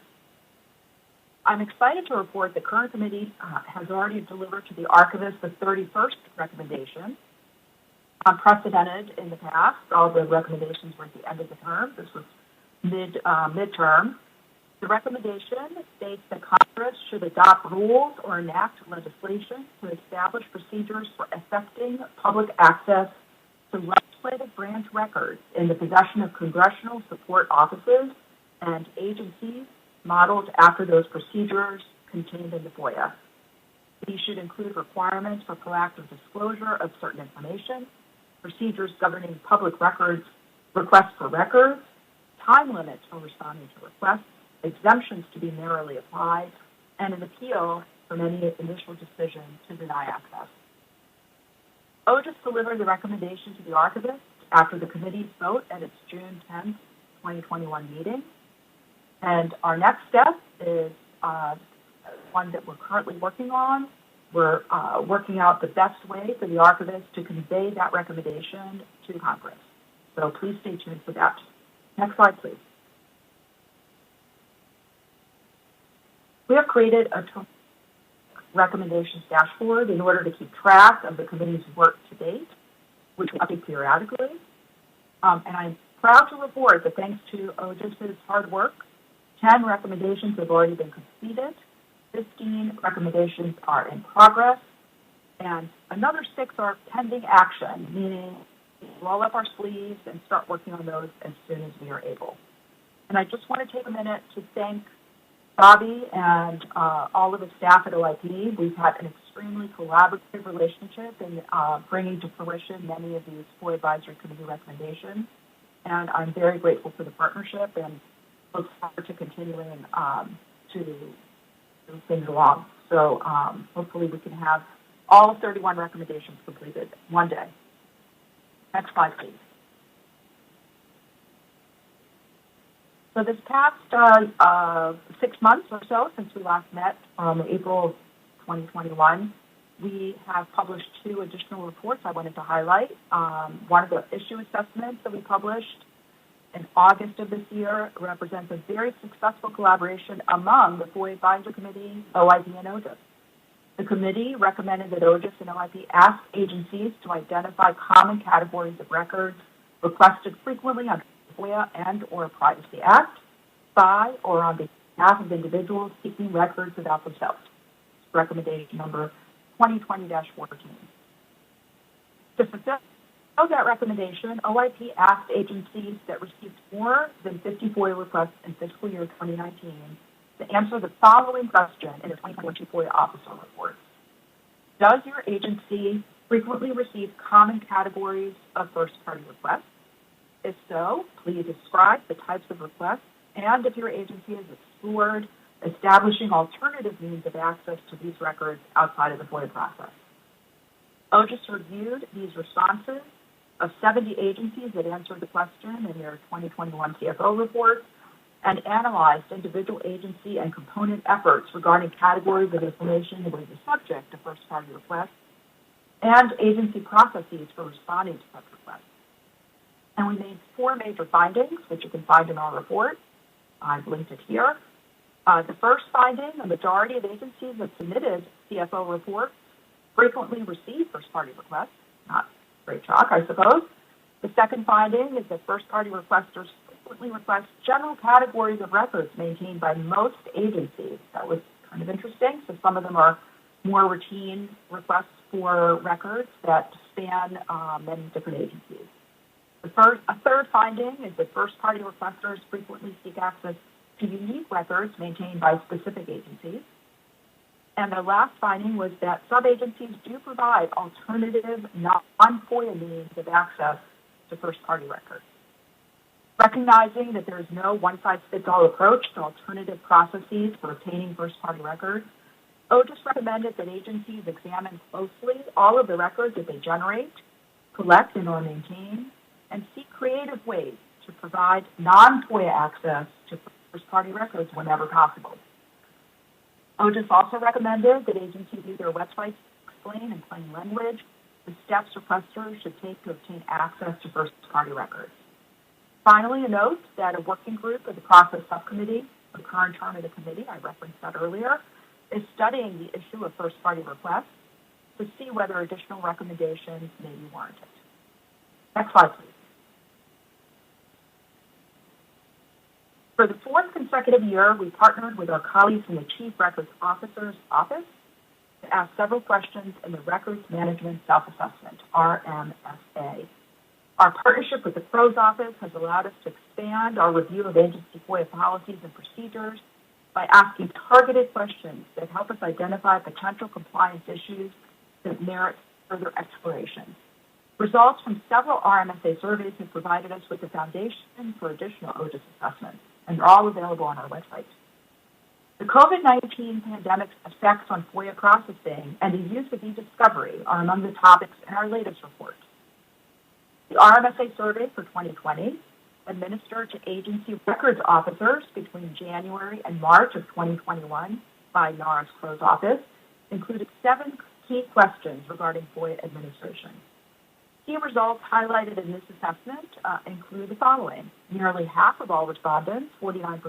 I'm excited to report the current committee has already delivered to the Archivist the 31st recommendation. Unprecedented in the past, all the recommendations were at the end of the term. This was midterm. The recommendation states that Congress should adopt rules or enact legislation to establish procedures for effecting public access to legislative branch records in the possession of congressional support offices and agencies modeled after those procedures contained in the FOIA. These should include requirements for proactive disclosure of certain information, procedures governing public records, requests for records, time limits for responding to requests, exemptions to be narrowly applied, and an appeal from any initial decision to deny access. OGIS delivered the recommendation to the Archivist after the committee's vote at its June 10, 2021 meeting. And our next step is one that we're currently working on. We're working out the best way for the Archivist to convey that recommendation to Congress. So please stay tuned for that. Next slide, please. We have created a recommendations dashboard in order to keep track of the committee's work to date, which we update periodically. And I'm proud to report that thanks to OGIS's hard work, 10 recommendations have already been completed, 15 recommendations are in progress, and another 6 are pending action, meaning roll up our sleeves and start working on those as soon as we are able. And I just want to take a minute to thank Bobby and all of the staff at OIP. We've had an extremely collaborative relationship in bringing to fruition many of these FOIA Advisory Committee recommendations, and I'm very grateful for the partnership and look forward to continuing to move things along. So hopefully we can have all 31 recommendations completed one day. Next slide, please. So this past 6 months or so since we last met, April 2021, we have published 2 additional reports I wanted to highlight. One of the issue assessments that we published in August of this year represents a very successful collaboration among the FOIA Advisory Committee, OIP, and OGIS. The committee recommended that OGIS and OIP ask agencies to identify common categories of records requested frequently under FOIA and or Privacy Act by or on behalf of individuals seeking records about themselves. Recommendation number 2020-14. To fulfill that recommendation, OIP asked agencies that received more than 50 FOIA requests in fiscal year 2019 to answer the following question in the 2021 Chief FOIA Officer report. Does your agency frequently receive common categories of first-party requests? If so, please describe the types of requests and if your agency has explored establishing alternative means of access to these records outside of the FOIA process. OGIS reviewed these responses of 70 agencies that answered the question in their 2021 CFO report and analyzed individual agency and component efforts regarding categories of information that were the subject of first-party requests and agency processes for responding to such requests. And we made 4 major findings, which you can find in our report. I've linked it here. The first finding, a majority of agencies that submitted CFO reports frequently receive first-party requests. Not great shock, I suppose. The second finding is that first-party requesters frequently request general categories of records maintained by most agencies. That was kind of interesting. So some of them are more routine requests for records that span many different agencies. A third finding is that first-party requesters frequently seek access to unique records maintained by specific agencies. And the last finding was that sub-agencies do provide alternative non-FOIA means of access to first-party records. Recognizing that there is no one-size-fits-all approach to alternative processes for obtaining first-party records, OGIS recommended that agencies examine closely all of the records that they generate, collect and or maintain, and seek creative ways to provide non-FOIA access to first-party records whenever possible. OGIS also recommended that agencies use their websites to explain in plain language the steps requesters should take to obtain access to first-party records. Finally, a note that a working group of the Process Subcommittee, the current term of the committee, I referenced that earlier, is studying the issue of first-party requests to see whether additional recommendations may be warranted. Next slide, please. For the 4th consecutive year, we partnered with our colleagues in the Chief Records Officer's Office to ask several questions in the Records Management Self-Assessment, RMSA. Our partnership with the PRO's Office has allowed us to expand our review of agency FOIA policies and procedures by asking targeted questions that help us identify potential compliance issues that merit further exploration. Results from several RMSA surveys have provided us with the foundation for additional OGIS assessments, and they're all available on our website. The COVID-19 pandemic's effects on FOIA processing and the use of e-discovery are among the topics in our latest report. The RMSA survey for 2020, administered to agency records officers between January and March of 2021 by NARA's PRO's Office, included 7 key questions regarding FOIA administration. Key results highlighted in this assessment include the following. Nearly half of all respondents, 49%,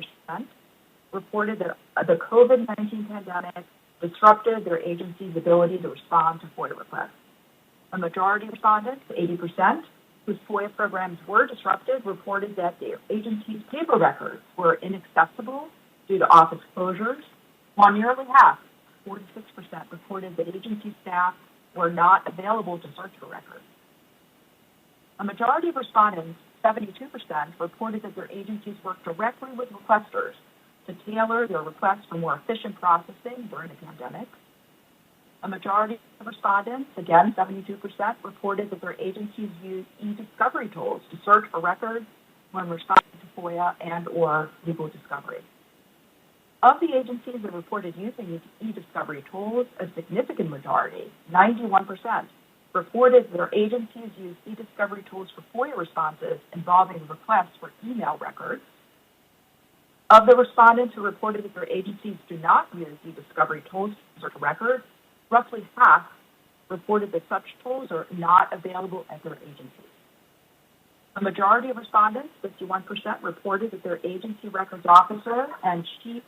reported that the COVID-19 pandemic disrupted their agency's ability to respond to FOIA requests. A majority of respondents, 80%, whose FOIA programs were disrupted, reported that their agency's paper records were inaccessible due to office closures, while nearly half, 46%, reported that agency staff were not available to search for records. A majority of respondents, 72%, reported that their agencies worked directly with requesters to tailor their requests for more efficient processing during the pandemic. A majority of respondents, again 72%, reported that their agencies used e-discovery tools to search for records when responding to FOIA and or legal discovery. Of the agencies that reported using e-discovery tools, a significant majority, 91%, reported that their agencies use e-discovery tools for FOIA responses involving requests for email records. Of the respondents who reported that their agencies do not use e-discovery tools to search records, roughly half reported that such tools are not available at their agencies. A majority of respondents, 51%, reported that their agency records officer and chief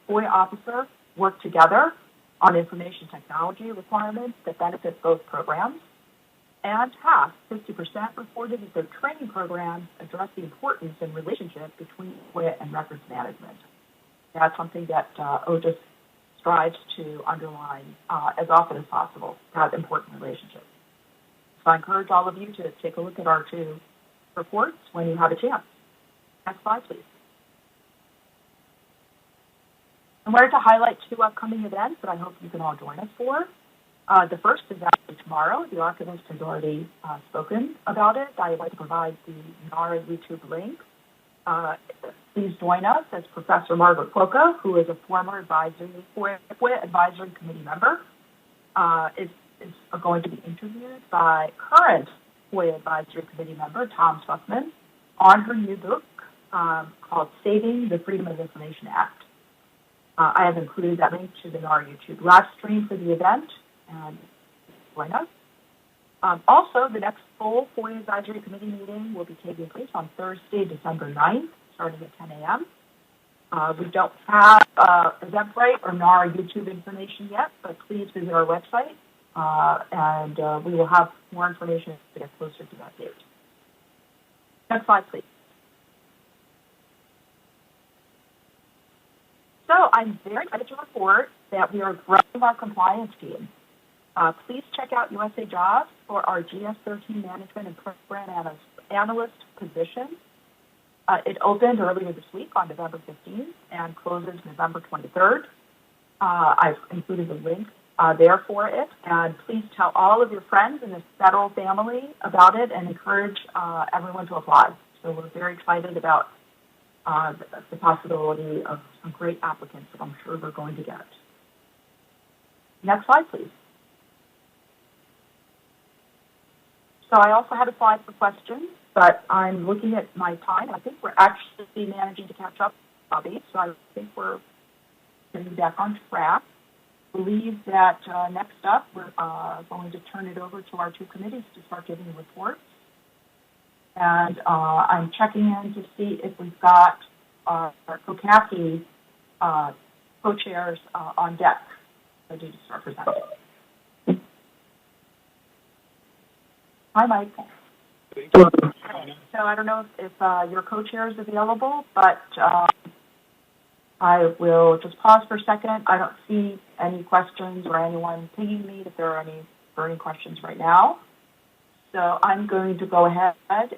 FOIA officer work together on information technology requirements that benefit both programs, and half, 50%, reported that their training programs address the importance and relationship between FOIA and records management. That's something that OGIS strives to underline as often as possible, that important relationship. So I encourage all of you to take a look at our two reports when you have a chance. Next slide, please. I wanted to highlight two upcoming events that I hope you can all join us for. The first is actually tomorrow. The Archivist has already spoken about it. I would like to provide the NARA YouTube link. Please join us as Professor Margaret Quokka, who is a former FOIA Advisory Committee member, is going to be interviewed by current FOIA Advisory Committee member Tom Sussman on her new book called Saving the Freedom of Information Act. I have included that link to the NARA YouTube live stream for the event, and join us. Also, the next full FOIA Advisory Committee meeting will be taking place on Thursday, December 9th, starting at 10 a.m. We don't have Eventbrite or NARA YouTube information yet, but please visit our website, and we will have more information as we get closer to that date. Next slide, please. So I'm very excited to report that we are growing our compliance team. Please check out U.S.C. jobs for our GS13 management and program analyst position. It opened earlier this week on November 15th and closes November 23rd. I've included the link there for it. And please tell all of your friends in the federal family about it and encourage everyone to apply. So we're very excited about the possibility of some great applicants that I'm sure we're going to get. Next slide, please. So I also had a slide for questions, but I'm looking at my time. I think we're actually managing to catch up, Bobby, so I think we're getting back on track. I believe that next up, we're going to turn it over to our two committees to start giving reports. And I'm checking in to see if we've got our COCACI co-chairs on deck ready to start presenting. Hi, Mike. So I don't know if your co-chair is available, but I will just pause for a second. I don't see any questions or anyone pinging me if there are any burning questions right now. So I'm going to go ahead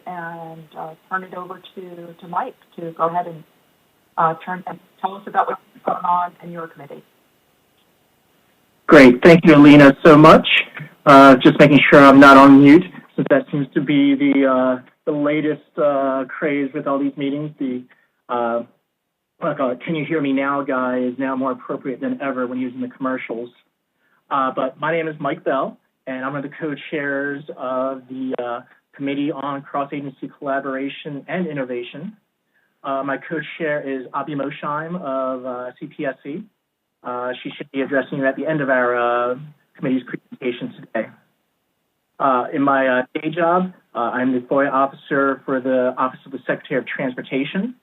and turn it over to Mike to go ahead and tell us about what's going on in your committee. Great. Thank you, Alina, so much. Just making sure I'm not on mute, since that seems to be the latest craze with all these meetings. The "Can you hear me now" guy is now more appropriate than ever when using the commercials. But my name is Mike Bell, and I'm one of the co-chairs of the Committee on Cross-Agency Collaboration and Innovation. My co-chair is Abhi Mosheim of CPSC. She should be addressing you at the end of our committee's presentation today. In my day job, I'm the FOIA officer for the Office of the Secretary of Transportation.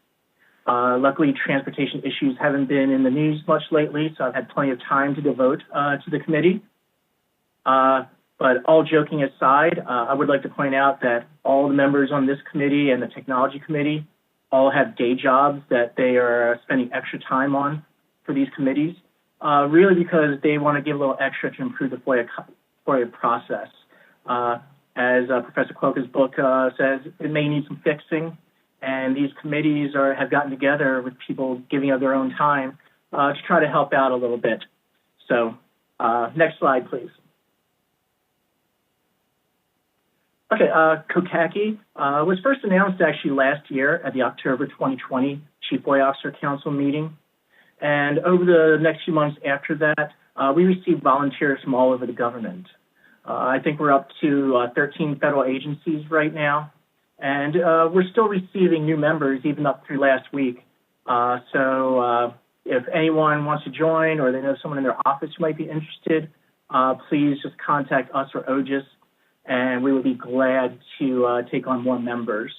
Luckily, transportation issues haven't been in the news much lately, so I've had plenty of time to devote to the committee. But all joking aside, I would like to point out that all the members on this committee and the Technology Committee all have day jobs that they are spending extra time on for these committees, really because they want to give a little extra to improve the FOIA process. As Professor Quokka's book says, it may need some fixing, and these committees have gotten together with people giving of their own time to try to help out a little bit. So next slide, please. Okay, COCACI was first announced actually last year at the October 2020 Chief FOIA Officer Council meeting. And over the next few months after that, we received volunteers from all over the government. I think we're up to 13 federal agencies right now. And we're still receiving new members even up through last week. So if anyone wants to join or they know someone in their office who might be interested, please just contact us or OGIS, and we would be glad to take on more members.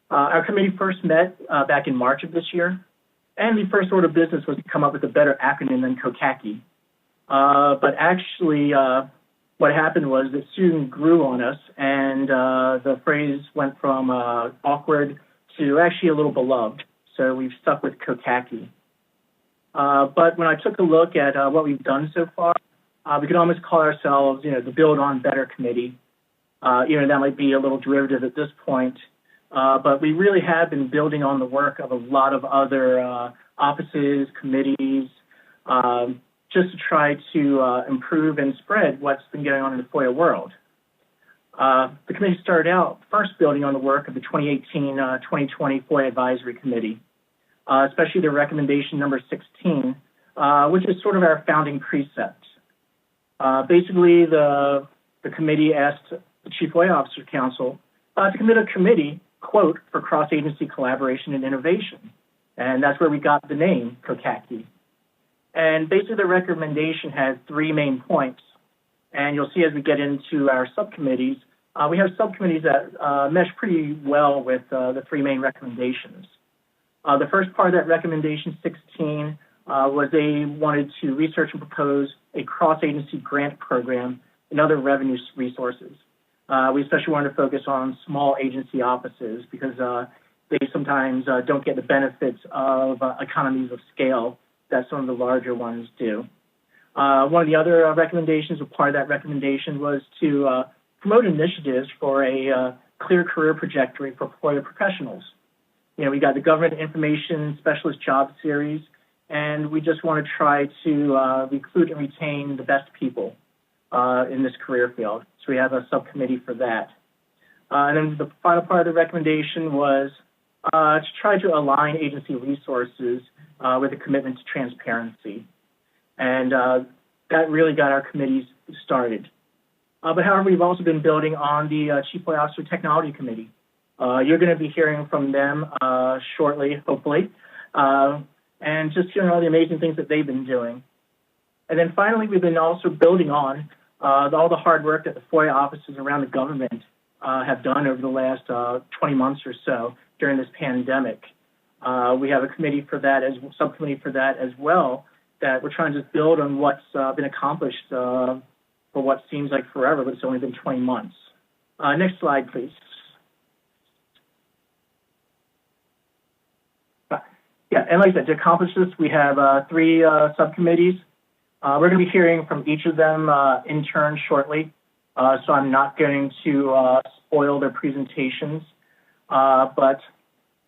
Our committee first met back in March of this year, And the first order of business was to come up with a better acronym than COCACI. But actually, what happened was it soon grew on us, and the phrase went from awkward to actually a little beloved. So we've stuck with COCACI. But when I took a look at what we've done so far, we could almost call ourselves, the Build on Better Committee. That might be a little derivative at this point. But we really have been building on the work of a lot of other offices, committees, just to try to improve and spread what's been going on in the FOIA world. The committee started out first building on the work of the 2018-2020 FOIA Advisory Committee, especially their recommendation number 16, which is sort of our founding precept. Basically, the committee asked the Chief FOIA Officers Council to commit a committee, quote, for cross-agency collaboration and innovation. And that's where we got the name COCACI. And basically, the recommendation has three main points. And you'll see as we get into our subcommittees, we have subcommittees that mesh pretty well with the three main recommendations. The first part of that recommendation, 16, was they wanted to research and propose a cross-agency grant program and other revenue resources. We especially wanted to focus on small agency offices because they sometimes don't get the benefits of economies of scale that some of the larger ones do. One of the other recommendations, or part of that recommendation, was to promote initiatives for a clear career trajectory for FOIA professionals. We got the Government Information Specialist Job Series, and we just want to try to recruit and retain the best people in this career field. So we have a subcommittee for that. And then the final part of the recommendation was to try to align agency resources with a commitment to transparency. And that really got our committees started. But however, we've also been building on the Chief FOIA Officer Technology Committee. You're going to be hearing from them shortly, hopefully, and just hearing all the amazing things that they've been doing. And then finally, we've been also building on all the hard work that the FOIA offices around the government have done over the last 20 months or so during this pandemic. We have a committee for that, subcommittee for that as well, that we're trying to just build on what's been accomplished for what seems like forever, but it's only been 20 months. Next slide, please. Yeah, and like I said, to accomplish this, we have three subcommittees. We're going to be hearing from each of them in turn shortly, so I'm not going to spoil their presentations, but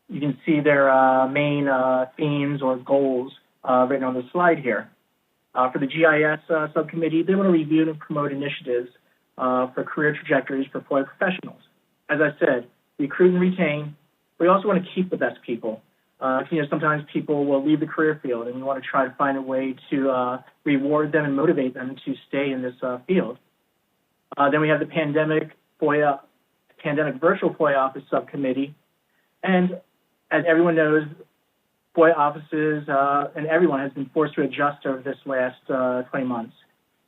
you can see their main themes or goals written on the slide here. For the GIS subcommittee, they want to review and promote initiatives for career trajectories for FOIA professionals. As I said, recruit and retain. We also want to keep the best people. Sometimes people will leave the career field, and we want to try to find a way to reward them and motivate them to stay in this field. Then we have the Pandemic Virtual FOIA Office Subcommittee. And as everyone knows, FOIA offices and everyone has been forced to adjust over this last 20 months.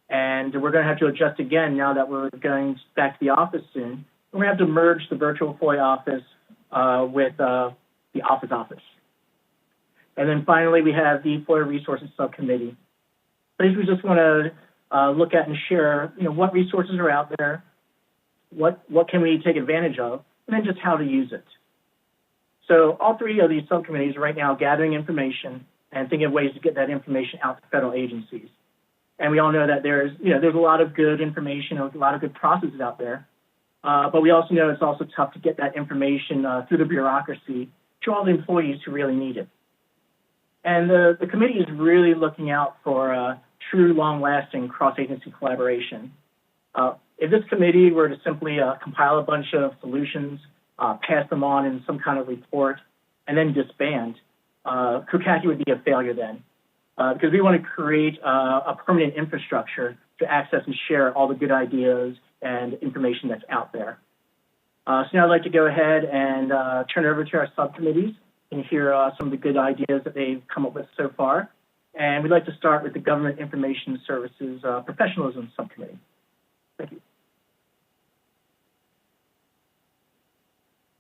And we're going to have to adjust again now that we're going back to the office soon. We're going to have to merge the Virtual FOIA Office with the office. And then finally, we have the FOIA Resources Subcommittee. Basically, we just want to look at and share, what resources are out there, what can we take advantage of, and then just how to use it. So all three of these subcommittees are right now gathering information and thinking of ways to get that information out to federal agencies. And we all know that there's a lot of good information, a lot of good processes out there. But we also know it's also tough to get that information through the bureaucracy to all the employees who really need it. And the committee is really looking out for true, long-lasting cross-agency collaboration. If this committee were to simply compile a bunch of solutions, pass them on in some kind of report, and then disband, COCACI would be a failure then. Because we want to create a permanent infrastructure to access and share all the good ideas and information that's out there. So now I'd like to go ahead and turn it over to our subcommittees and hear some of the good ideas that they've come up with so far. And we'd like to start with the Government Information Services Professionalism Subcommittee. Thank you.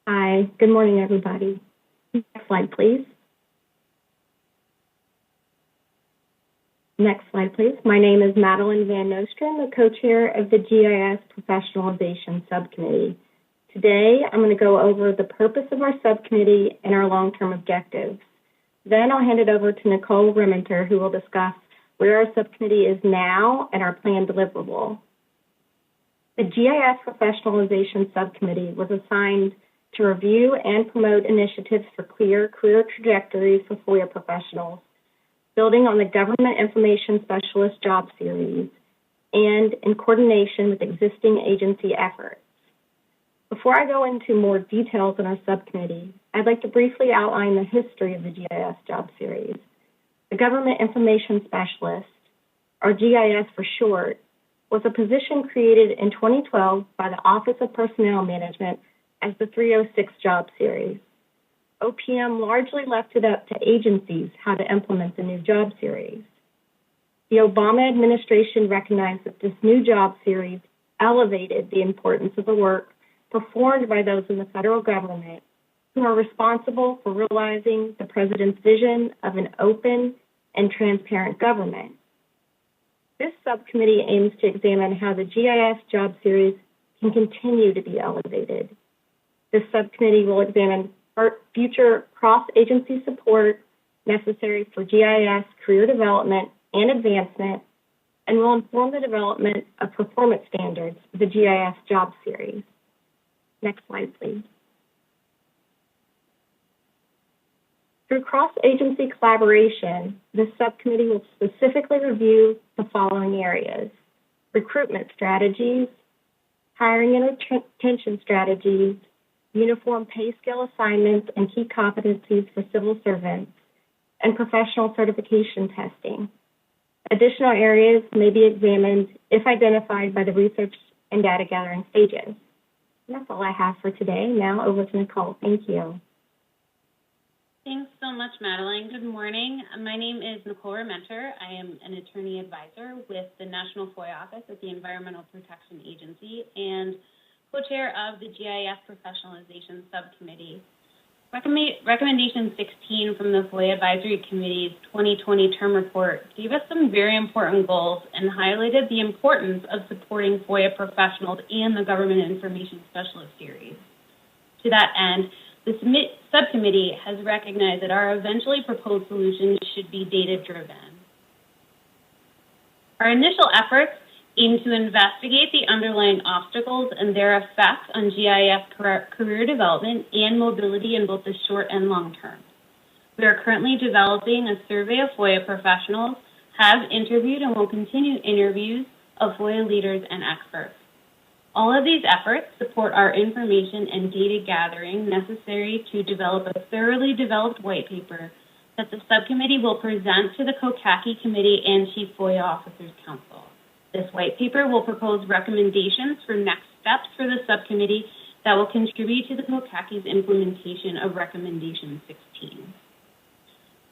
Hi, good morning, everybody. Next slide, please. Next slide, please. My name is Madeline Van Nostrum, the co-chair of the GIS Professionalization Subcommittee. Today, I'm going to go over the purpose of our subcommittee and our long-term objectives. Then I'll hand it over to Nicole Rementer, who will discuss where our subcommittee is now and our planned deliverable. The GIS Professionalization Subcommittee was assigned to review and promote initiatives for clear career trajectories for FOIA professionals, building on the Government Information Specialist job series, and in coordination with existing agency efforts. Before I go into more details on our subcommittee, I'd like to briefly outline the history of the GIS job series. The Government Information Specialist, or GIS for short, was a position created in 2012 by the Office of Personnel Management as the 306 job series. OPM largely left it up to agencies how to implement the new job series. The Obama administration recognized that this new job series elevated the importance of the work performed by those in the federal government who are responsible for realizing the president's vision of an open and transparent government. This subcommittee aims to examine how the GIS job series can continue to be elevated. This subcommittee will examine future cross-agency support necessary for GIS career development and advancement, and will inform the development of performance standards for the GIS job series. Next slide, please. Through cross-agency collaboration, this subcommittee will specifically review the following areas: recruitment strategies, hiring and retention strategies, uniform pay scale assignments and key competencies for civil servants, and professional certification testing. Additional areas may be examined if identified by the research and data gathering stages. And that's all I have for today. Now over to Nicole. Thank you. Thanks so much, Madeline. Good morning. My name is Nicole Rementer. I am an attorney advisor with the National FOIA Office at the Environmental Protection Agency and co-chair of the GIS Professionalization Subcommittee. Recommendation 16 from the FOIA Advisory Committee's 2020 term report gave us some very important goals and highlighted the importance of supporting FOIA professionals and the Government Information Specialist series. To that end, the subcommittee has recognized that our eventually proposed solutions should be data-driven. Our initial efforts aim to investigate the underlying obstacles and their effects on GIS career development and mobility in both the short and long term. We are currently developing a survey of FOIA professionals, have interviewed and will continue interviews of FOIA leaders and experts. All of these efforts support our information and data gathering necessary to develop a thoroughly developed white paper that the subcommittee will present to the COCACI Committee and Chief FOIA Officers Council. This white paper will propose recommendations for next steps for the subcommittee that will contribute to the COCACI's implementation of Recommendation 16.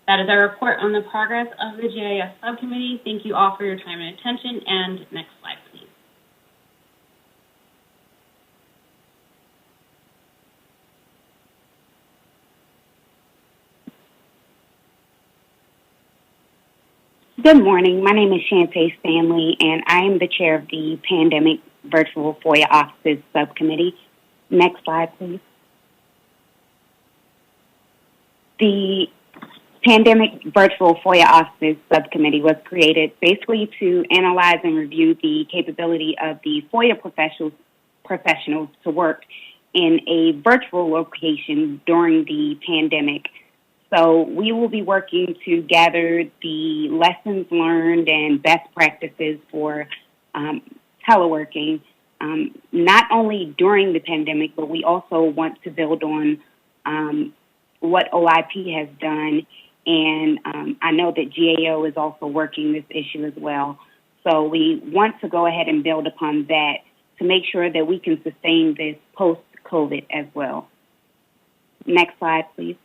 That is our report on the progress of the GIS subcommittee. Thank you all for your time and attention. And next slide, please. Good morning. My name is Shantae Stanley, and I am the chair of the Pandemic Virtual FOIA Officers Subcommittee. Next slide, please. The Pandemic Virtual FOIA Officers Subcommittee was created basically to analyze and review the capability of the FOIA professionals to work in a virtual location during the pandemic. So we will be working to gather the lessons learned and best practices for teleworking, not only during the pandemic, but we also want to build on what OIP has done. And I know that GAO is also working this issue as well. So we want to go ahead and build upon that to make sure that we can sustain this post-COVID as well. Next slide, please.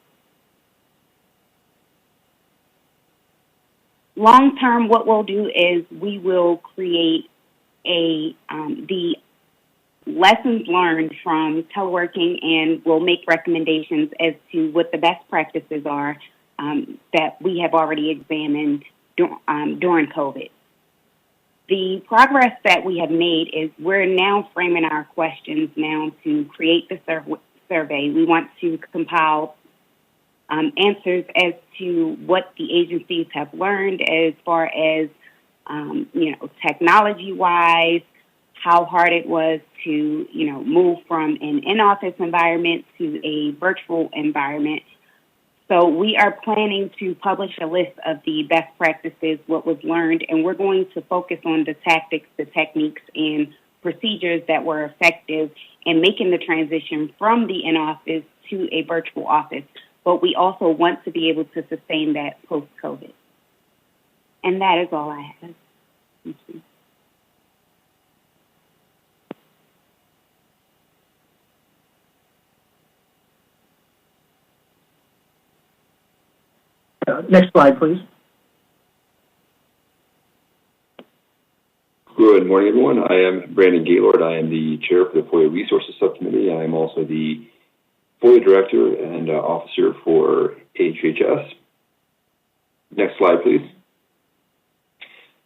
Long term, what we'll do is we will create the lessons learned from teleworking, and we'll make recommendations as to what the best practices are that we have already examined during COVID. The progress that we have made is we're now framing our questions now to create the survey. We want to compile answers as to what the agencies have learned as far as, technology-wise, how hard it was to, move from an in-office environment to a virtual environment. So we are planning to publish a list of the best practices, what was learned, and we're going to focus on the tactics, the techniques, and procedures that were effective in making the transition from the in-office to a virtual office. But we also want to be able to sustain that post-COVID. And that is all I have. Thank you. Next slide, please. Good morning, everyone. I am Brandon Gaylord. I am the chair for the FOIA Resources Subcommittee. I am also the FOIA director and officer for HHS. Next slide, please.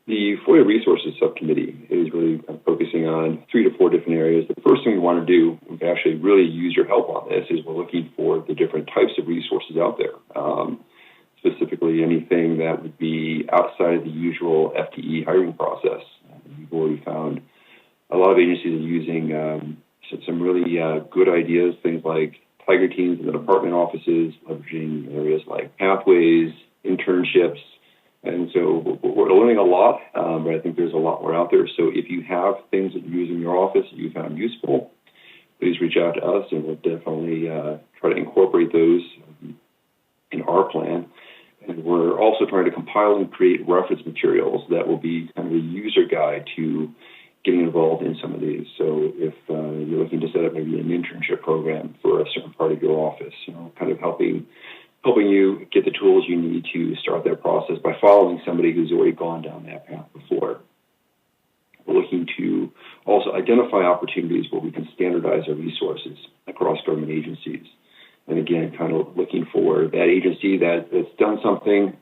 The FOIA Resources Subcommittee is really focusing on 3 to 4 different areas. The first thing we want to do, we can actually really use your help on this, is we're looking for the different types of resources out there. Specifically anything that would be outside of the usual FTE hiring process. We've already found a lot of agencies are using some really good ideas, things like tiger teams in the department offices, leveraging areas like pathways, internships. And so we're learning a lot, but I think there's a lot more out there. So if you have things that you use in your office that you found useful, please reach out to us, and we'll definitely try to incorporate those in our plan. And we're also trying to compile and create reference materials that will be kind of a user guide to getting involved in some of these. So if you're looking to set up maybe an internship program for a certain part of your office, kind of helping you get the tools you need to start that process by following somebody who's already gone down that path before. We're looking to also identify opportunities where we can standardize our resources across government agencies. And again, kind of looking for that agency that's done something,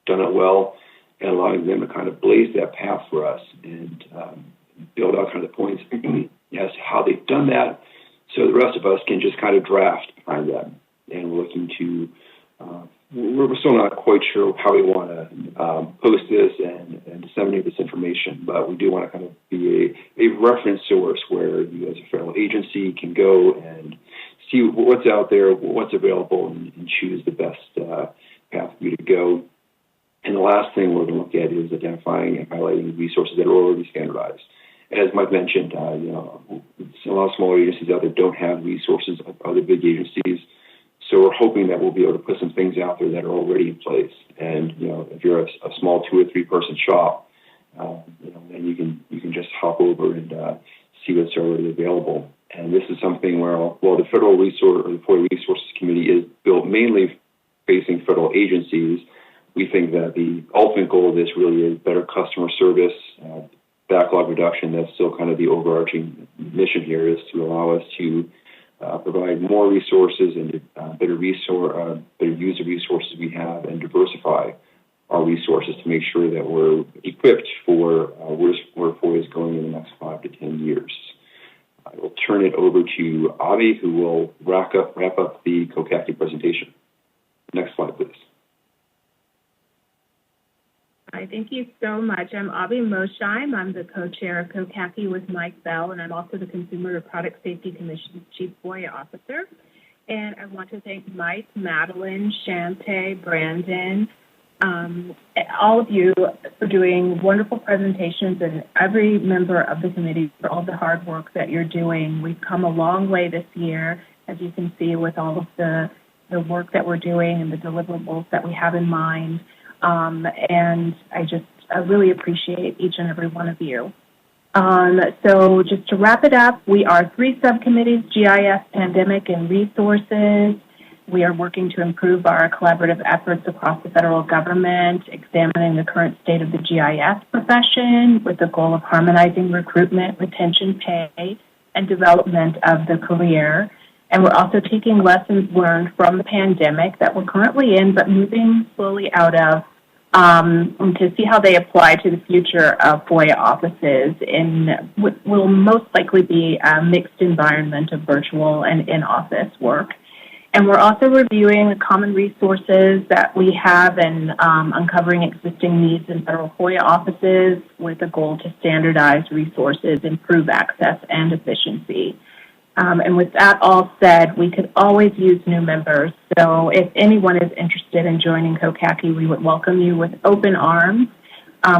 done it well, and allowing them to kind of blaze that path for us and build out kind of points as to how they've done that, so the rest of us can just kind of draft behind them. And we're looking to, we're still not quite sure how we want to post this and disseminate this information, but we do want to kind of be a reference source where you as a federal agency can go and see what's out there, what's available, and choose the best path for you to go. And the last thing we're going to look at is identifying and highlighting resources that are already standardized. As Mike mentioned, a lot of smaller agencies out there don't have resources of other big agencies. So we're hoping that we'll be able to put some things out there that are already in place. And if you're a small 2 or 3 person shop, then you can just hop over and see what's already available. And this is something where, while the Federal Resource or the FOIA Resources Committee is built mainly facing federal agencies, we think that the ultimate goal of this really is better customer service, backlog reduction. That's still kind of the overarching mission here, is to allow us to provide more resources and better use the resources we have, and diversify our resources to make sure that we're equipped for where FOIA is going in the next 5 to 10 years. I will turn it over to Avi, who will wrap up the COCACI presentation. Next slide, please. Hi, thank you so much. I'm Avi Mosheim. I'm the co-chair of COCACI with Mike Bell, and I'm also the Consumer Product Safety Commission's Chief FOIA Officer. And I want to thank Mike, Madeline, Shante, Brandon, all of you for doing wonderful presentations, and every member of the committee for all the hard work that you're doing. We've come a long way this year, as you can see, with all of the work that we're doing and the deliverables that we have in mind. And I really appreciate each and every one of you. So just to wrap it up, we are 3 subcommittees: GIS, Pandemic, and Resources. We are working to improve our collaborative efforts across the federal government, examining the current state of the GIS profession with the goal of harmonizing recruitment, retention pay, and development of the career. And we're also taking lessons learned from the pandemic that we're currently in, but moving slowly out of, and to see how they apply to the future of FOIA offices in what will most likely be a mixed environment of virtual and in-office work. And we're also reviewing the common resources that we have and uncovering existing needs in federal FOIA offices with a goal to standardize resources, improve access and efficiency. And with that all said, we could always use new members. So if anyone is interested in joining COCACI, we would welcome you with open arms.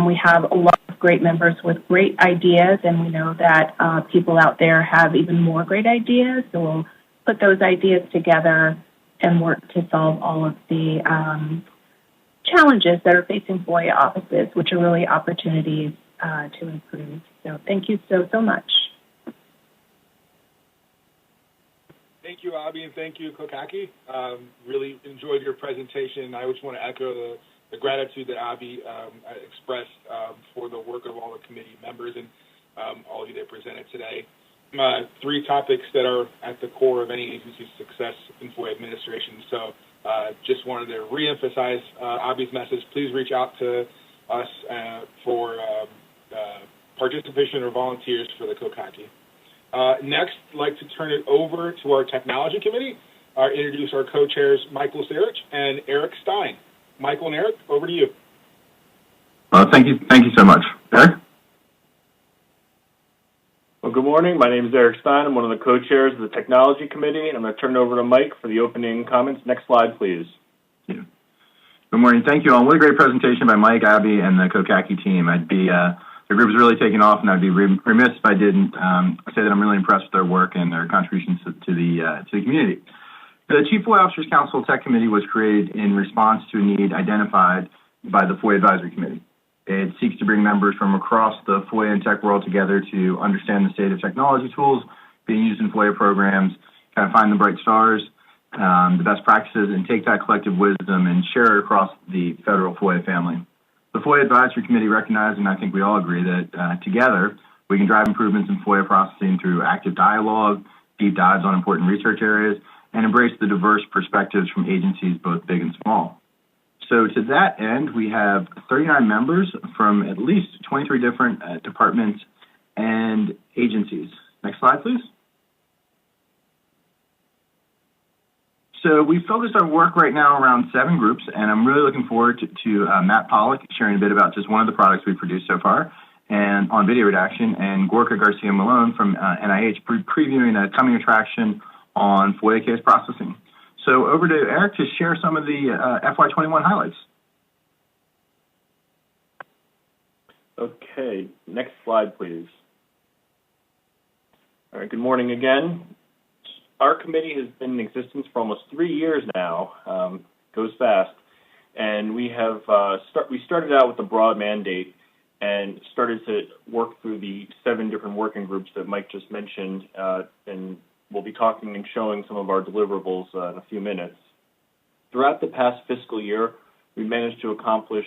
We have a lot of great members with great ideas, and we know that people out there have even more great ideas. So we'll put those ideas together and work to solve all of the challenges that are facing FOIA offices, which are really opportunities to improve. So thank you so much. Thank you, Abby, and thank you, COCACI. Really enjoyed your presentation. I just want to echo the gratitude that Abby expressed for the work of all the committee members and all of you that presented today. Three topics that are at the core of any agency's success in FOIA administration. So just wanted to reemphasize Abby's message. Please reach out to us for participation or volunteers for the COCACI. Next, I'd like to turn it over to our technology committee. Introduce our co-chairs, Michael Sarich and Eric Stein. Michael and Eric, over to you. Thank you so much. Eric? Well, good morning. My name is Eric Stein. I'm one of the co-chairs of the technology committee, and I'm going to turn it over to Mike for the opening comments. Next slide, please. Yeah. Good morning. Thank you all. What a great presentation by Mike, Abby, and the COCACI team. The group is really taking off, and I'd be remiss if I didn't say that I'm really impressed with their work and their contributions to the community. The Chief FOIA Officers Council Tech Committee was created in response to a need identified by the FOIA Advisory Committee. It seeks to bring members from across the FOIA and tech world together to understand the state of technology tools being used in FOIA programs, kind of find the bright stars, the best practices, and take that collective wisdom and share it across the federal FOIA family. The FOIA Advisory Committee recognized, and I think we all agree, that together we can drive improvements in FOIA processing through active dialogue, deep dives on important research areas, and embrace the diverse perspectives from agencies both big and small. So to that end, we have 39 members from at least 23 different departments and agencies. Next slide, please. So we focused our work right now around 7 groups, and I'm really looking forward to Matt Pollack sharing a bit about just one of the products we've produced so far and on video redaction, and Gorka Garcia-Malone from NIH previewing a coming attraction on FOIA case processing. So over to Eric to share some of the FY21 highlights. Okay, next slide, please. All right, good morning again. Our committee has been in existence for almost 3 years now. Goes fast. And we have we started out with a broad mandate and started to work through the 7 different working groups that Mike just mentioned, and we'll be talking and showing some of our deliverables in a few minutes. Throughout the past fiscal year, we managed to accomplish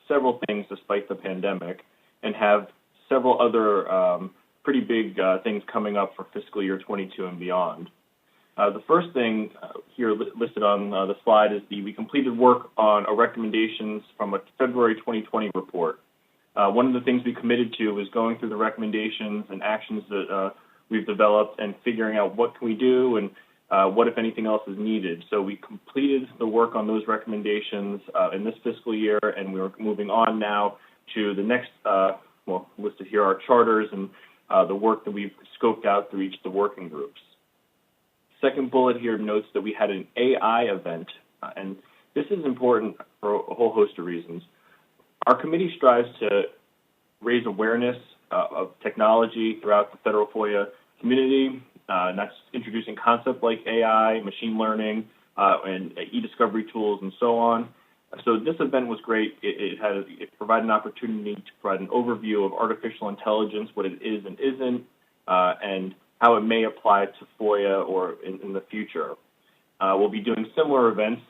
several things despite the pandemic and have several other pretty big things coming up for fiscal year 22 and beyond. The first thing here listed on the slide is we completed work on our recommendations from a February 2020 report. One of the things we committed to was going through the recommendations and actions that we've developed and figuring out what can we do and what, if anything else, is needed. So we completed the work on those recommendations in this fiscal year, and we're moving on now to the next, listed here are charters and the work that we've scoped out through each of the working groups. Second bullet here notes that we had an AI event, and this is important for a whole host of reasons. Our committee strives to raise awareness of technology throughout the federal FOIA community, and that's introducing concepts like AI, machine learning, and e-discovery tools, and so on. So this event was great. It provided an opportunity to provide an overview of artificial intelligence, what it is and isn't, and how it may apply to FOIA or in the future. We'll be doing similar events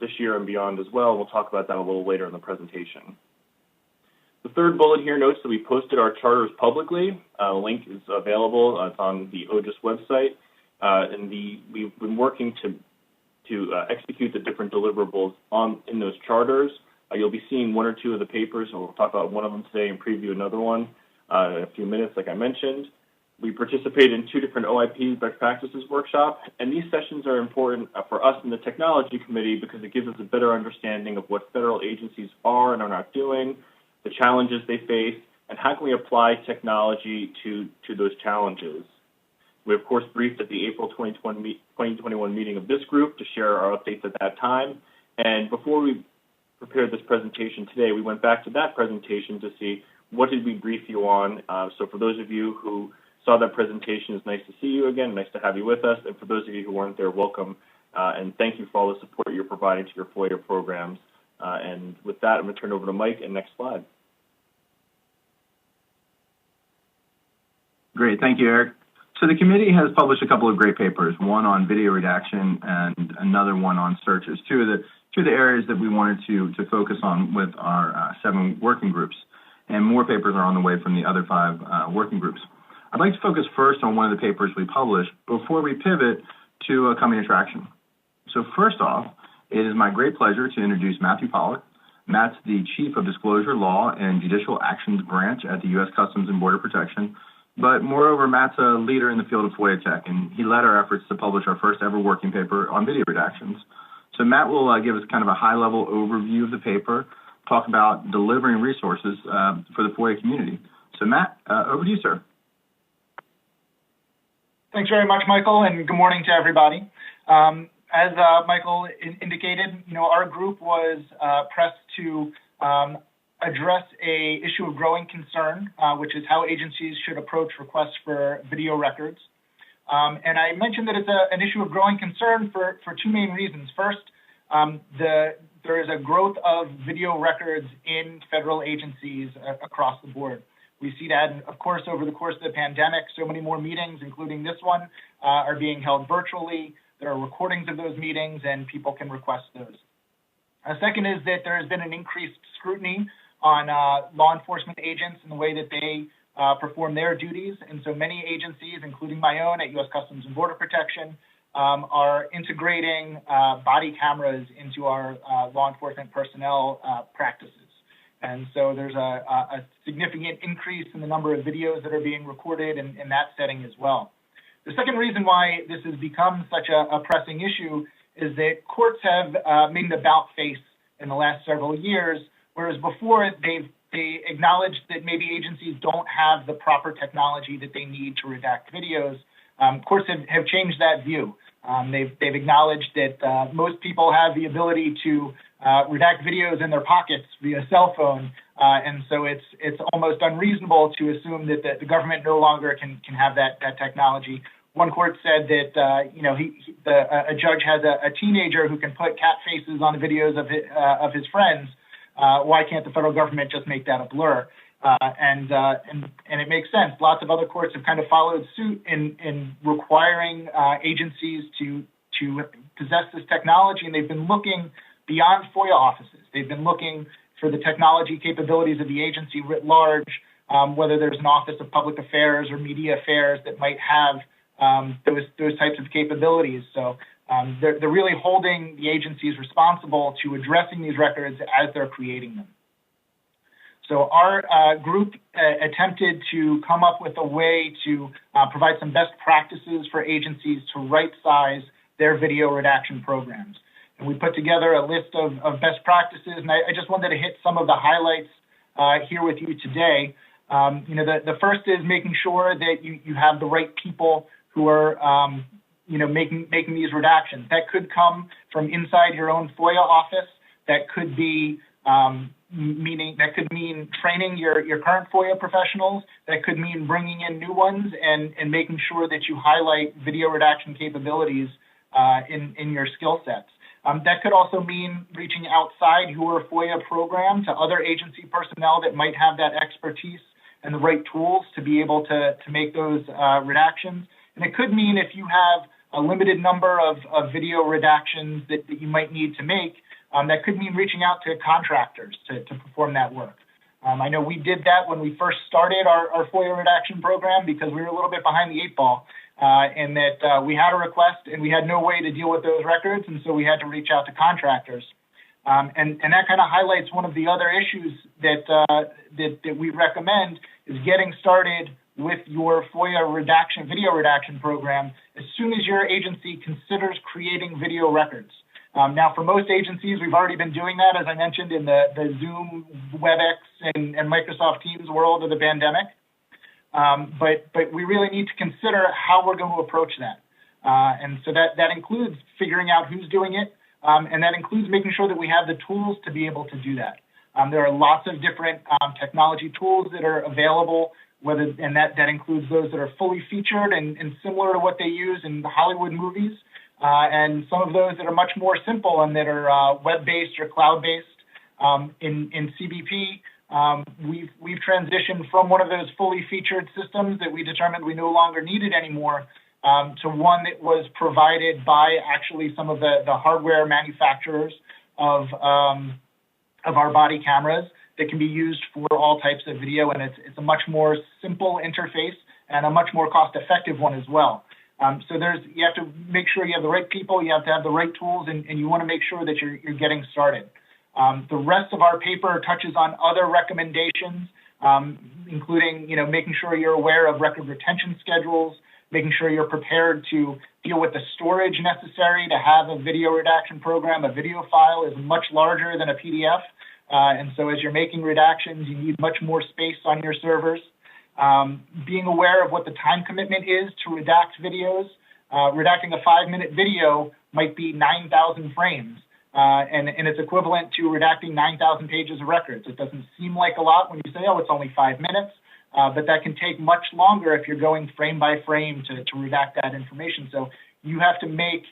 this year and beyond as well. We'll talk about that a little later in the presentation. The third bullet here notes that we posted our charters publicly. The link is available. It's on the OGIS website. And we've been working to execute the different deliverables in those charters You'll be seeing one or two of the papers, and we'll talk about one of them today and preview another one in a few minutes, like I mentioned. We participate in 2 different OIP best practices workshops, and these sessions are important for us in the technology committee because it gives us a better understanding of what federal agencies are and are not doing, the challenges they face, and how can we apply technology to those challenges. We, of course, briefed at the April 2021 meeting of this group to share our updates at that time. And before we prepared this presentation today, we went back to that presentation to see what did we brief you on. So for those of you who saw that presentation, it's nice to see you again, nice to have you with us. And for those of you who weren't there, welcome. And thank you for all the support you're providing to your FOIA programs. And with that, I'm going to turn it over to Mike. And next slide. Great, thank you, Eric. So the committee has published a couple of great papers, one on video redaction and another one on searches, two of the areas that we wanted to focus on with our 7 working groups. And more papers are on the way from the other 5 working groups. I'd like to focus first on one of the papers we published before we pivot to a coming attraction. So first off, it is my great pleasure to introduce Matthew Pollack. Matt's the Chief of Disclosure Law and Judicial Actions Branch at the U.S. Customs and Border Protection. But moreover, Matt's a leader in the field of FOIA tech, and he led our efforts to publish our first ever working paper on video redactions. So Matt will give us kind of a high-level overview of the paper, talk about delivering resources for the FOIA community. So Matt, over to you, sir. Thanks very much, Michael, and good morning to everybody. As Michael indicated, our group was pressed to address a issue of growing concern, which is how agencies should approach requests for video records. And I mentioned that it's an issue of growing concern for 2 main reasons. First, there is a growth of video records in federal agencies across the board. We see that, of course, over the course of the pandemic, so many more meetings, including this one, are being held virtually. There are recordings of those meetings, and people can request those. Second is that there has been an increased scrutiny on law enforcement agents and the way that they perform their duties. And so many agencies, including my own at U.S. Customs and Border Protection, are integrating body cameras into our law enforcement personnel practices. And so there's a significant increase in the number of videos that are being recorded in that setting as well. The second reason why this has become such a pressing issue is that courts have made an about face in the last several years, whereas before they acknowledged that maybe agencies don't have the proper technology that they need to redact videos. Courts have changed that view. They've acknowledged that most people have the ability to redact videos in their pockets via cell phone, and so it's almost unreasonable to assume that the government no longer can have that technology. One court said that a judge has a teenager who can put cat faces on the videos of his friends. Why can't the federal government just make that a blur? And it makes sense. Lots of other courts have kind of followed suit in requiring agencies to possess this technology, and they've been looking beyond FOIA offices. They've been looking for the technology capabilities of the agency writ large, whether there's an Office of Public Affairs or Media Affairs that might have those types of capabilities. So they're really holding the agencies responsible to addressing these records as they're creating them. So our group attempted to come up with a way to provide some best practices for agencies to right-size their video redaction programs. And we put together a list of best practices, and I just wanted to hit some of the highlights here with you today. The first is making sure that you have the right people who are making these redactions. That could come from inside your own FOIA office. That could be mean training your current FOIA professionals. That could mean bringing in new ones and making sure that you highlight video redaction capabilities in your skill sets. That could also mean reaching outside your FOIA program to other agency personnel that might have that expertise and the right tools to be able to make those redactions. And it could mean if you have a limited number of video redactions that you might need to make, that could mean reaching out to contractors to perform that work. I know we did that when we first started our FOIA redaction program because we were a little bit behind the 8 ball in that we had a request and we had no way to deal with those records, and so we had to reach out to contractors. And that kind of highlights one of the other issues that we recommend is getting started with your FOIA video redaction program as soon as your agency considers creating video records. Now, for most agencies, we've already been doing that, as I mentioned, in the Zoom, WebEx, and Microsoft Teams world of the pandemic. But we really need to consider how we're going to approach that. And so that includes figuring out who's doing it, and that includes making sure that we have the tools to be able to do that. There are lots of different technology tools that are available, and that includes those that are fully featured and similar to what they use in the Hollywood movies, and some of those that are much more simple and that are web-based or cloud-based. In CBP, we've transitioned from one of those fully featured systems that we determined we no longer needed anymore to one that was provided by actually some of the hardware manufacturers of our body cameras that can be used for all types of video, and it's a much more simple interface and a much more cost-effective one as well. So you have to make sure you have the right people, you have to have the right tools, and you want to make sure that you're getting started. The rest of our paper touches on other recommendations, including making sure you're aware of record retention schedules, making sure you're prepared to deal with the storage necessary to have a video redaction program. A video file is much larger than a PDF, and so as you're making redactions, you need much more space on your servers. Being aware of what the time commitment is to redact videos. Redacting a 5-minute video might be 9,000 frames, and it's equivalent to redacting 9,000 pages of records. It doesn't seem like a lot when you say, oh, it's only 5 minutes, but that can take much longer if you're going frame by frame to redact that information. So you have to make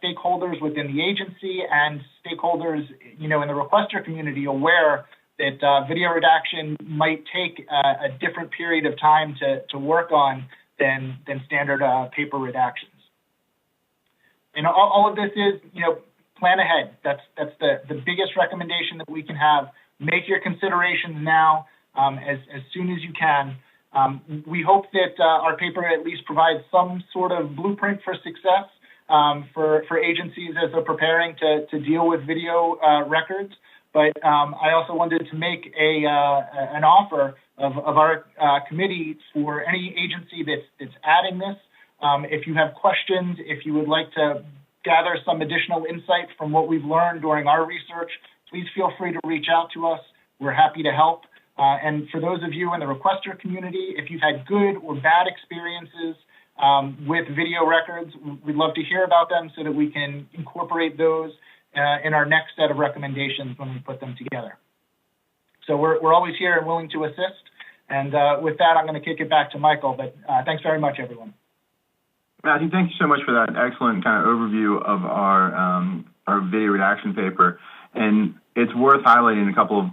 stakeholders within the agency and stakeholders, in the requester community aware that video redaction might take a different period of time to work on than standard paper redactions. And all of this is, plan ahead. That's the biggest recommendation that we can have. Make your considerations now as soon as you can. We hope that our paper at least provides some sort of blueprint for success for agencies as they're preparing to deal with video records. But I also wanted to make an offer of our committee for any agency that's adding this. If you have questions, if you would like to gather some additional insight from what we've learned during our research, please feel free to reach out to us. We're happy to help. And for those of you in the requester community, if you've had good or bad experiences with video records, we'd love to hear about them so that we can incorporate those in our next set of recommendations when we put them together. So we're always here and willing to assist. And with that, I'm going to kick it back to Michael. But thanks very much, everyone. Matthew, thank you so much for that excellent kind of overview of our video redaction paper. And it's worth highlighting a couple of,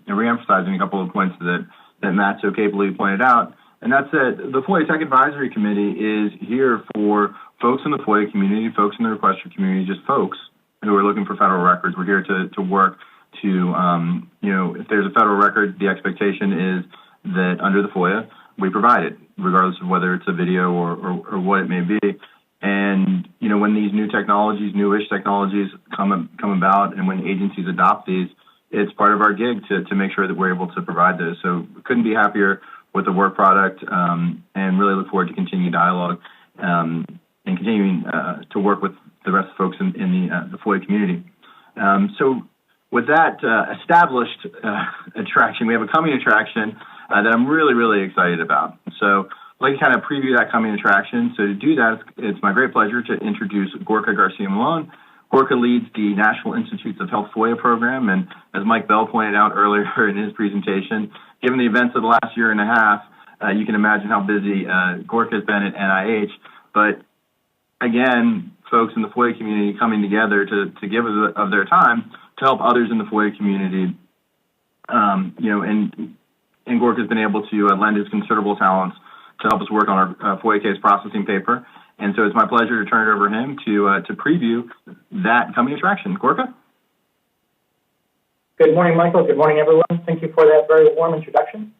reemphasizing a couple of points that Matt so capably pointed out. And that's that the FOIA Tech Advisory Committee is here for folks in the FOIA community, folks in the requester community, just folks who are looking for federal records. We're here to work to, if there's a federal record, the expectation is that under the FOIA, we provide it, regardless of whether it's a video or what it may be. And, when these new technologies, newish technologies come about and when agencies adopt these, it's part of our gig to make sure that we're able to provide those. So we couldn't be happier with the work product and really look forward to continued dialogue and continuing to work with the rest of the folks in the FOIA community. So with that established attraction, we have a coming attraction that I'm really, really excited about. So I'd like to kind of preview that coming attraction. So to do that, it's my great pleasure to introduce Gorka Garcia-Malone. Gorka leads the National Institutes of Health FOIA program, and as Mike Bell pointed out earlier in his presentation, given the events of the last year and a half, you can imagine how busy Gorka has been at NIH. But again, folks in the FOIA community coming together to give of their time to help others in the FOIA community, and Gorka has been able to lend his considerable talents to help us work on our FOIA case processing paper. And so it's my pleasure to turn it over to him to preview that coming attraction. Gorka? Good morning, Michael. Good morning, everyone. Thank you for that very warm introduction.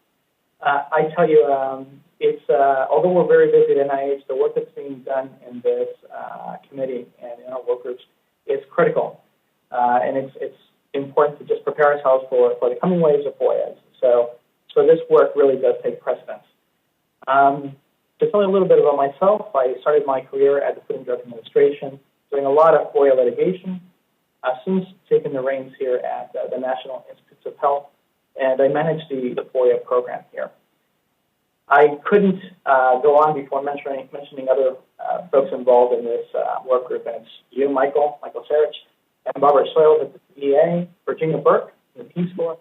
I tell you, although we're very busy at NIH, the work that's being done in this committee and in our work groups is critical. And it's important to just prepare ourselves for the coming waves of FOIAs. So this work really does take precedence. To tell you a little bit about myself, I started my career at the Food and Drug Administration, doing a lot of FOIA litigation. I've since taken the reins here at the National Institutes of Health, and I manage the FOIA program here. I couldn't go on before mentioning other folks involved in this work group, and it's you, Michael Sarich, and Barbara Soils at the DEA, Virginia Burke in the Peace Corps,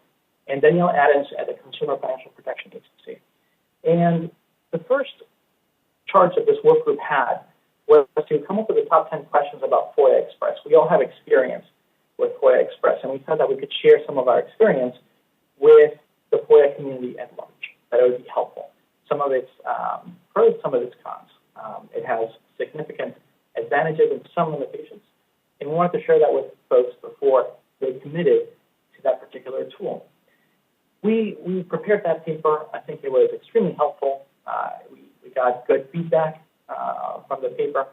and Danielle Adams at the Consumer Financial Protection Agency. And the first charge that this work group had was to come up with the top 10 questions about FOIA Express. We all have experience with FOIA Express, and we thought that we could share some of our experience with the FOIA community at large, that it would be helpful. Some of its pros, some of its cons. It has significant advantages and some limitations, and we wanted to share that with folks before they committed to that particular tool. We prepared that paper. I think it was extremely helpful. We got good feedback from the paper.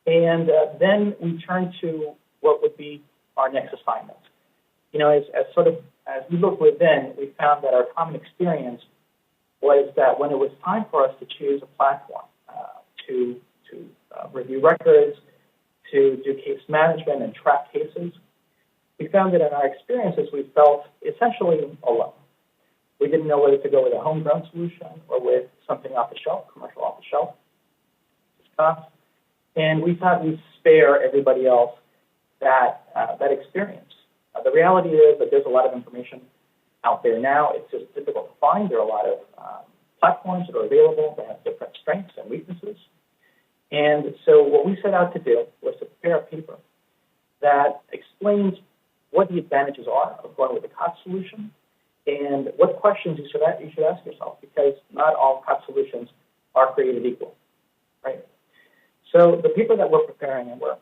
And then we turned to what would be our next assignment. You know, as we looked within, we found that our common experience was that when it was time for us to choose a platform to review records, to do case management and track cases, we found that in our experiences we felt essentially alone. We didn't know whether to go with a homegrown solution or with something off the shelf, commercial off the shelf. And we thought we'd spare everybody else that experience. The reality is that there's a lot of information out there now. It's just difficult to find. There are a lot of platforms that are available that have different strengths and weaknesses. And so what we set out to do was to prepare a paper that explains what the advantages are of going with the COTS solution and what questions you should ask yourself, because not all COTS solutions are created equal, right? So the paper that we're preparing, and we're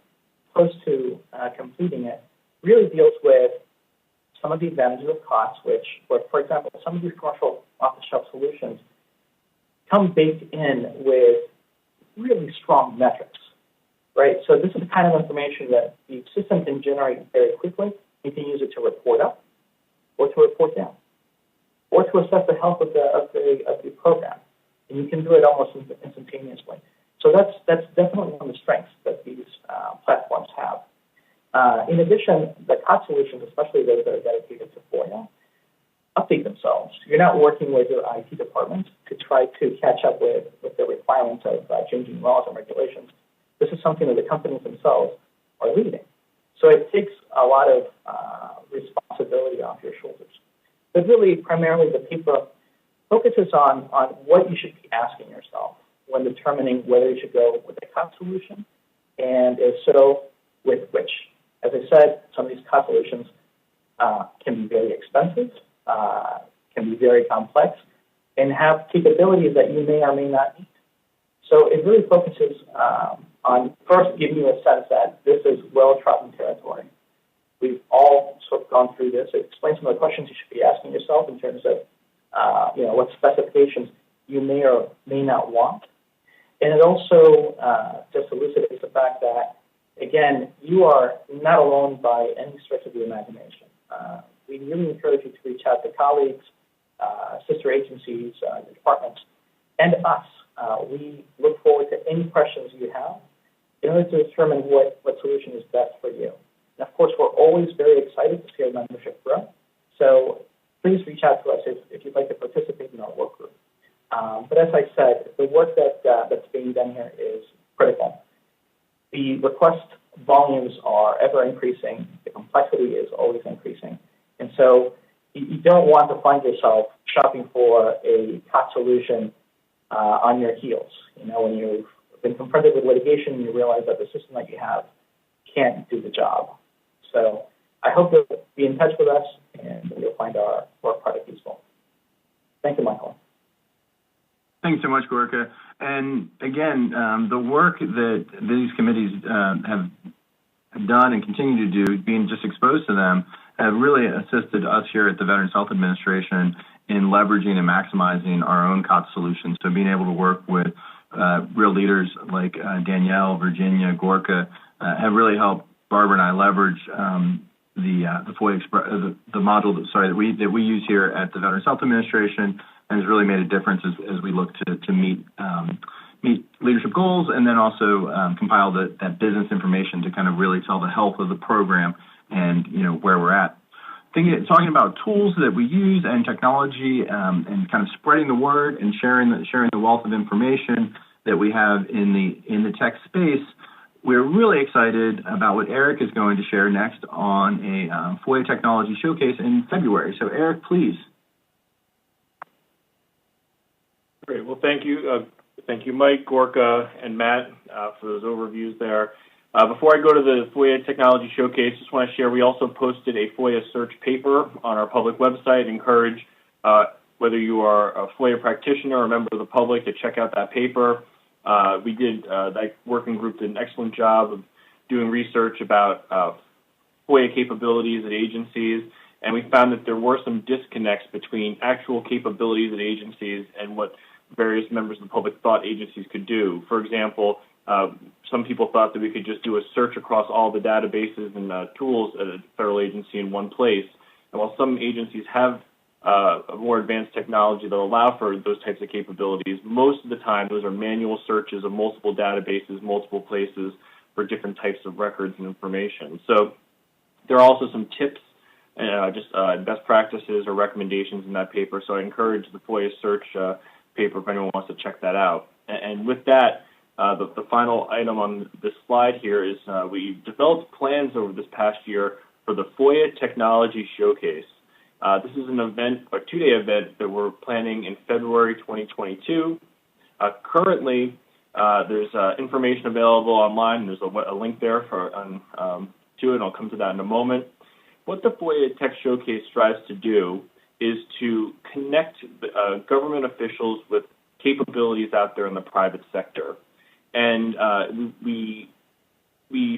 close to completing it, really deals with some of the advantages of COTS, which, for example, some of these commercial off-the-shelf solutions come baked in with really strong metrics, right? So this is the kind of information that the system can generate very quickly. You can use it to report up or to report down, or to assess the health of the program. And you can do it almost instantaneously. So that's definitely one of the strengths that these platforms have. In addition, the COTS solutions, especially those that are dedicated to FOIA, update themselves. You're not working with your IT department to try to catch up with the requirements of changing laws and regulations. This is something that the companies themselves are leading. So it takes a lot of responsibility off your shoulders. But really, primarily, the paper focuses on what you should be asking yourself when determining whether you should go with a COTS solution, and if so, with which. As I said, some of these COTS solutions can be very expensive, can be very complex, and have capabilities that you may or may not need. So it really focuses on first giving you a sense that this is well-trodden territory. We've all sort of gone through this. It explains some of the questions you should be asking yourself in terms of what specifications you may or may not want. And it also just elucidates the fact that, again, you are not alone by any stretch of the imagination. We really encourage you to reach out to colleagues, sister agencies, departments, and us. We look forward to any questions you have in order to determine what solution is best for you. And of course, we're always very excited to see our membership grow. So please reach out to us if you'd like to participate in our work group. But as I said, the work that's being done here is critical. The request volumes are ever increasing. The complexity is always increasing. And so you don't want to find yourself shopping for a COTS solution on your heels. You know, when you've been confronted with litigation, you realize that the system that you have can't do the job. So I hope you'll be in touch with us and you'll find our work product useful. Thank you, Michael. Thanks so much, Gorka. And again, the work that these committees have done and continue to do, being just exposed to them, have really assisted us here at the Veterans Health Administration in leveraging and maximizing our own COTS solutions. So being able to work with real leaders like Danielle, Virginia, Gorka have really helped Barbara and I leverage the FOIA the module that we use here at the Veterans Health Administration, and has really made a difference as we look to meet leadership goals, and then also compile that business information to kind of really tell the health of the program and where we're at. Talking about tools that we use and technology, and kind of spreading the word and sharing the wealth of information that we have in the tech space. We're really excited about what Eric is going to share next on a FOIA technology showcase in February. So Eric, please. Great. Well, thank you. Thank you, Mike, Gorka, and Matt, for those overviews there. Before I go to the FOIA Technology Showcase, just want to share we also posted a FOIA search paper on our public website. Encourage whether you are a FOIA practitioner or a member of the public to check out that paper. That working group did an excellent job of doing research about FOIA capabilities at agencies, and we found that there were some disconnects between actual capabilities at agencies and what various members of the public thought agencies could do. For example, some people thought that we could just do a search across all the databases and tools at a federal agency in one place. And while some agencies have a more advanced technology that allow for those types of capabilities, most of the time those are manual searches of multiple databases, multiple places for different types of records and information. So there are also some tips, best practices or recommendations in that paper. So I encourage the FOIA search paper if anyone wants to check that out. And with that, the final item on this slide here is we developed plans over this past year for the FOIA Technology Showcase. This is an event, a two-day event that we're planning in February 2022. Currently, there's information available online. There's a link there to it, and I'll come to that in a moment. What the FOIA Tech Showcase strives to do is to connect government officials with capabilities out there in the private sector. And we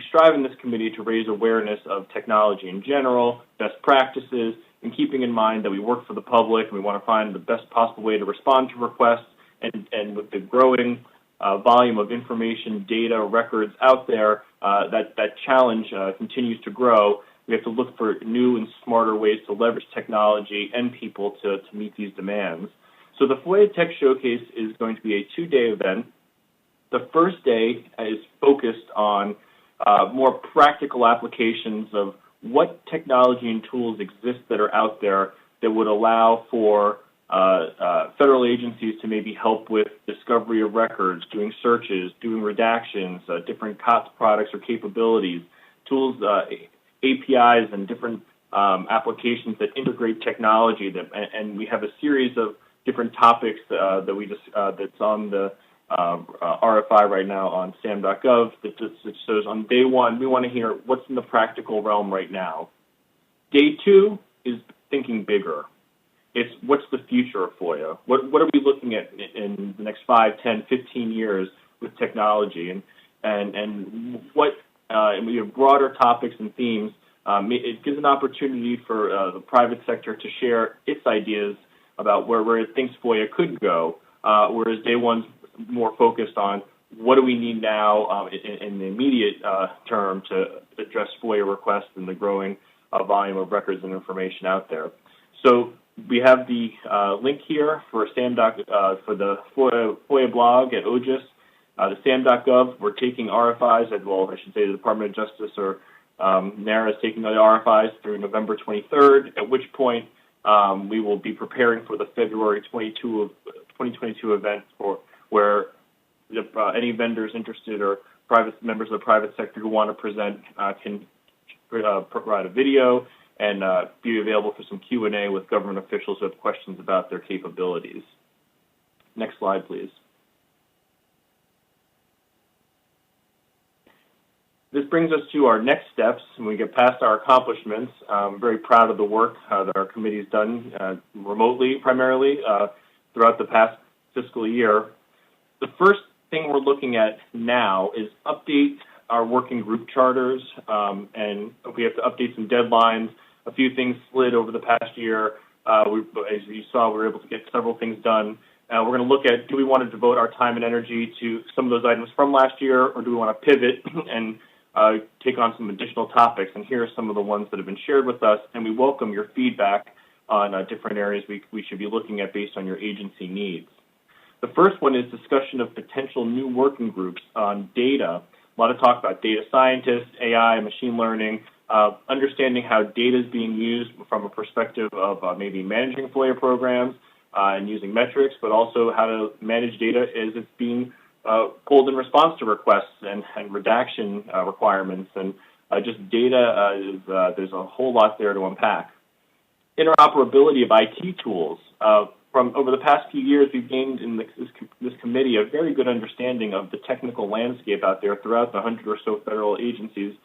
strive in this committee to raise awareness of technology in general, best practices, and keeping in mind that we work for the public and we want to find the best possible way to respond to requests. And with the growing volume of information, data, records out there, that challenge continues to grow. We have to look for new and smarter ways to leverage technology and people to meet these demands. So the FOIA Tech Showcase is going to be a two-day event. The first day is focused on more practical applications of what technology and tools exist that are out there that would allow for federal agencies to maybe help with discovery of records, doing searches, doing redactions, different COTS products or capabilities, tools, APIs, and different applications that integrate technology. And we have a series of different topics that's on the RFI right now on SAM.gov that says on day one, we want to hear what's in the practical realm right now. Day two is thinking bigger. It's what's the future of FOIA? What are we looking at in the next 5, 10, 15 years with technology? And what broader topics and themes, it gives an opportunity for the private sector to share its ideas about where it thinks FOIA could go, whereas day one's more focused on what do we need now in the immediate term to address FOIA requests and the growing volume of records and information out there. So we have the link here for for the FOIA blog at OGIS, the SAM.gov. We're taking RFIs, the Department of Justice or NARA is taking the RFIs through November 23rd, at which point we will be preparing for the February 2022 event where any vendors interested or private members of the private sector who want to present can provide a video and be available for some Q&A with government officials who have questions about their capabilities. Next slide, please. This brings us to our next steps, and we get past our accomplishments. I'm very proud of the work that our committee has done remotely, primarily, throughout the past fiscal year. The first thing we're looking at now is update our working group charters, and we have to update some deadlines. A few things slid over the past year. As you saw, we were able to get several things done. We're going to look at, do we want to devote our time and energy to some of those items from last year, or do we want to pivot and take on some additional topics, and here are some of the ones that have been shared with us, and we welcome your feedback on different areas we should be looking at based on your agency needs. The first one is discussion of potential new working groups on data. A lot of talk about data scientists, AI, machine learning, understanding how data is being used from a perspective of maybe managing FOIA programs and using metrics, but also how to manage data as it's being pulled in response to requests and redaction requirements. And just data, there's a whole lot there to unpack. Interoperability of IT tools. From over the past few years, we've gained in this committee a very good understanding of the technical landscape out there throughout the 100 or so federal agencies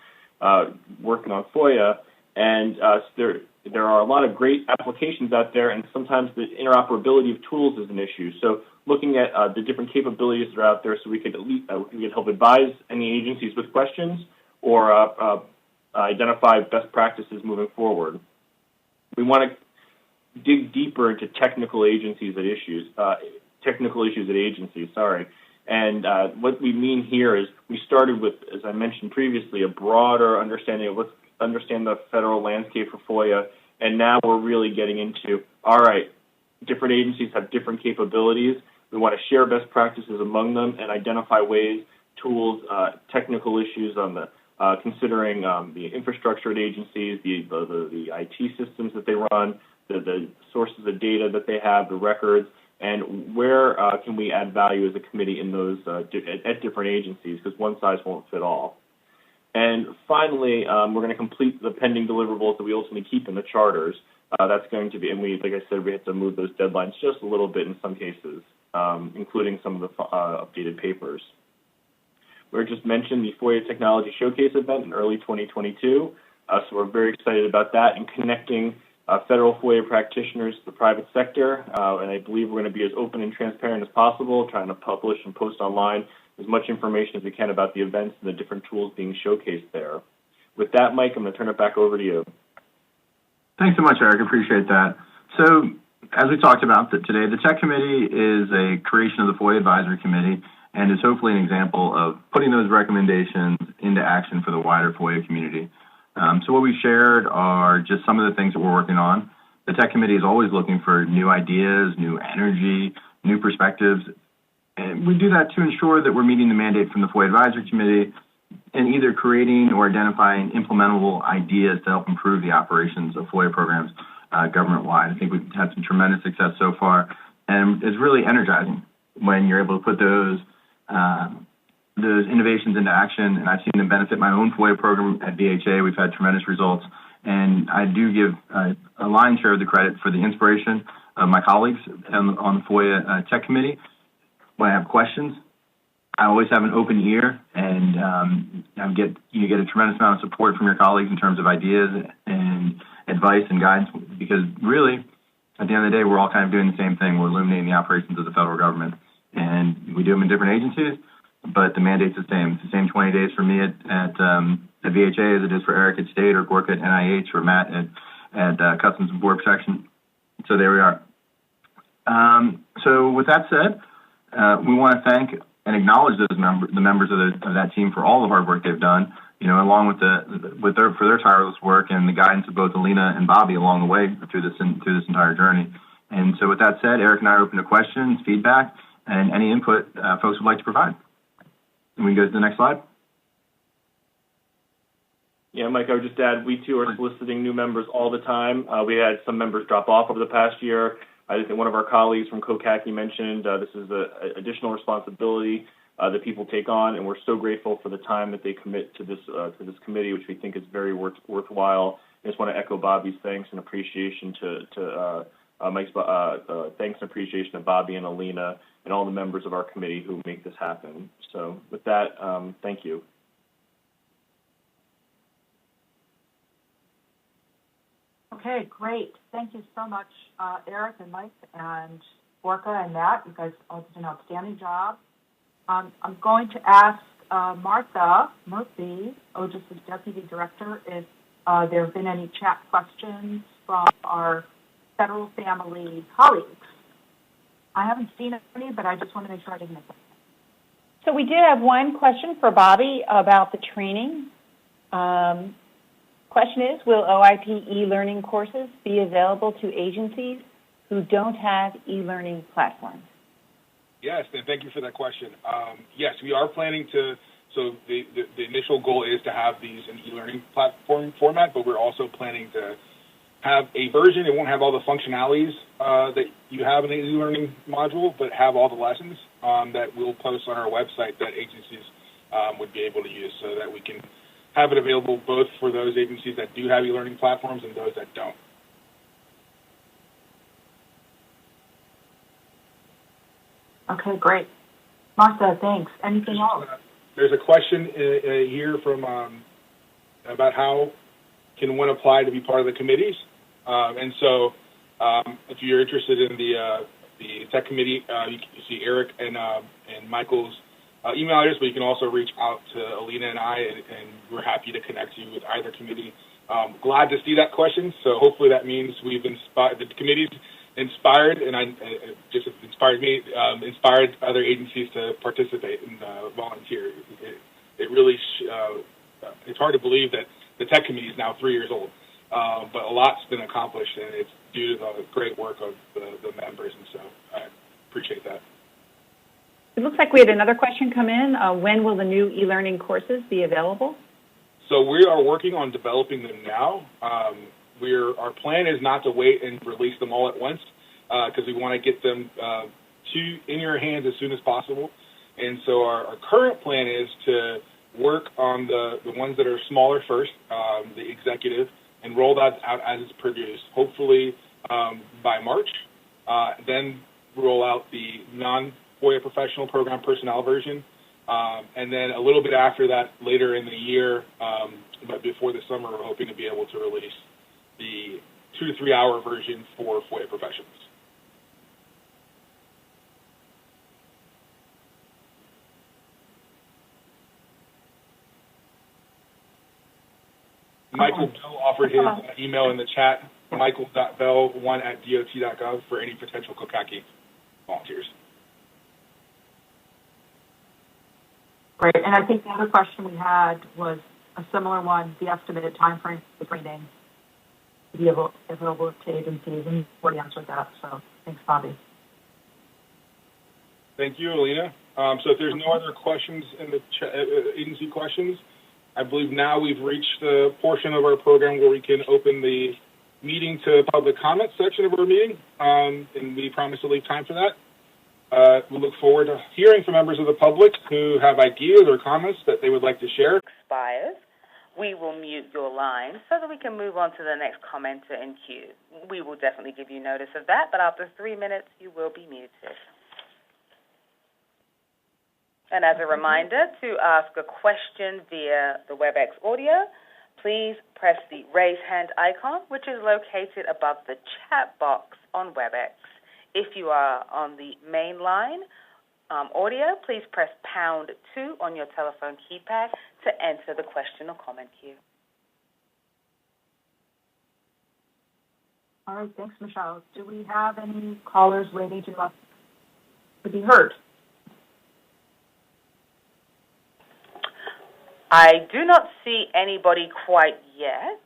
working on FOIA, and there are a lot of great applications out there, and sometimes the interoperability of tools is an issue. So looking at the different capabilities that are out there so we could help advise any agencies with questions or identify best practices moving forward. We want to dig deeper into technical issues at agencies, And what we mean here is we started with, as I mentioned previously, a broader understanding of understand the federal landscape for FOIA, and now we're really getting into, all right, different agencies have different capabilities. We want to share best practices among them and identify ways, tools, technical issues on the considering the infrastructure at agencies, the IT systems that they run, the sources of data that they have, the records, and where can we add value as a committee in those at different agencies, because one size won't fit all. And finally, we're going to complete the pending deliverables that we ultimately keep in the charters. That's going to be, and like I said, we have to move those deadlines just a little bit in some cases, including some of the updated papers. We just mentioned the FOIA Technology Showcase event in early 2022, so we're very excited about that and connecting federal FOIA practitioners to the private sector, and I believe we're going to be as open and transparent as possible, trying to publish and post online as much information as we can about the events and the different tools being showcased there. With that, Mike, I'm going to turn it back over to you. Thanks so much, Eric. Appreciate that. So, as we talked about today, the Tech Committee is a creation of the FOIA Advisory Committee and is hopefully an example of putting those recommendations into action for the wider FOIA community. So what we've shared are just some of the things that we're working on. The Tech Committee is always looking for new ideas, new energy, new perspectives. And we do that to ensure that we're meeting the mandate from the FOIA Advisory Committee and either creating or identifying implementable ideas to help improve the operations of FOIA programs government-wide. I think we've had some tremendous success so far, and it's really energizing when you're able to put those innovations into action, and I've seen them benefit my own FOIA program at VHA. We've had tremendous results, and I do give a lion's share of the credit for the inspiration of my colleagues on the FOIA Tech Committee. When I have questions, I always have an open ear, and you get a tremendous amount of support from your colleagues in terms of ideas and advice and guidance, because really, at the end of the day, we're all kind of doing the same thing. We're illuminating the operations of the federal government, and we do them in different agencies, but the mandate's the same. It's the same 20 days for me at VHA as it is for Eric at State or Gorka at NIH or Matt at Customs and Border Protection. So there we are. So with that said, we want to thank and acknowledge the members of that team for all the hard work they've done, along with their tireless work and the guidance of both Alina and Bobby along the way through this entire journey. And so with that said, Eric and I are open to questions, feedback, and any input folks would like to provide. And we can go to the next slide. Yeah, Mike, I would just add, we too are soliciting new members all the time. We had some members drop off over the past year. I think one of our colleagues from COCACI mentioned this is an additional responsibility that people take on, and we're so grateful for the time that they commit to this committee, which we think is very worthwhile. I just want to echo Bobby's thanks and appreciation to Mike's thanks and appreciation to Bobby and Alina and all the members of our committee who make this happen. So with that, thank you. Okay, great. Thank you so much, Eric and Mike and Gorka and Matt. You guys all did an outstanding job. I'm going to ask Martha Murphy, OGIS's Deputy Director, if there have been any chat questions from our federal family colleagues. I haven't seen any, but I just want to make sure I didn't miss it. So we did have one question for Bobby about the training Question is, will OIP e-learning courses be available to agencies who don't have e-learning platforms? Yes, and thank you for that question. Yes, we are planning to, so the initial goal is to have these in e-learning platform format, but we're also planning to have a version. It won't have all the functionalities that you have in the e-learning module, but have all the lessons that we'll post on our website that agencies would be able to use, so that we can have it available both for those agencies that do have e-learning platforms and those that don't. Okay, great. Martha, thanks. Anything else? There's a question here from about how can one apply to be part of the committees. And so if you're interested in the tech committee, you can see Eric and Michael's email address, but you can also reach out to Alina and I, and we're happy to connect you with either committee. Glad to see that question. So hopefully that means we've inspired the committees, inspired, and just inspired me, inspired other agencies to participate and volunteer. It really, it's hard to believe that the tech committee is now 3 years old, but a lot's been accomplished, and it's due to the great work of the members, and so I appreciate that. It looks like we had another question come in. When will the new e-learning courses be available? So we are working on developing them now. Our plan is not to wait and release them all at once because we want to get them in your hands as soon as possible. And so our current plan is to work on the ones that are smaller first, the executive, and roll that out as it's produced, hopefully by March. Then roll out the non-FOIA professional program personnel version. And then a little bit after that, later in the year, but before the summer, we're hoping to be able to release the 2 to 3 hour version for FOIA professionals. Michael Bell offered his email in the chat, michael.bell1@dot.gov for any potential COCACI volunteers. Great, and I think the other question we had was a similar one, the estimated time frame for training to be available to agencies, and we already answered that, so thanks, Bobby. Thank you, Alina. So if there's no other questions in the agency questions, I believe now we've reached the portion of our program where we can open the meeting to public comment section of our meeting, and we promise to leave time for that. We look forward to hearing from members of the public who have ideas or comments that they would like to share. Expires. We will mute your line so that we can move on to the next commenter in queue. We will definitely give you notice of that, but after 3 minutes, you will be muted. And as a reminder, to ask a question via the WebEx audio, please press the raise hand icon, which is located above the chat box on WebEx. If you are on the main line audio, please press #2 on your telephone keypad to enter the question or comment queue. All right, thanks, Michelle. Do we have any callers waiting to be heard? I do not see anybody quite yet.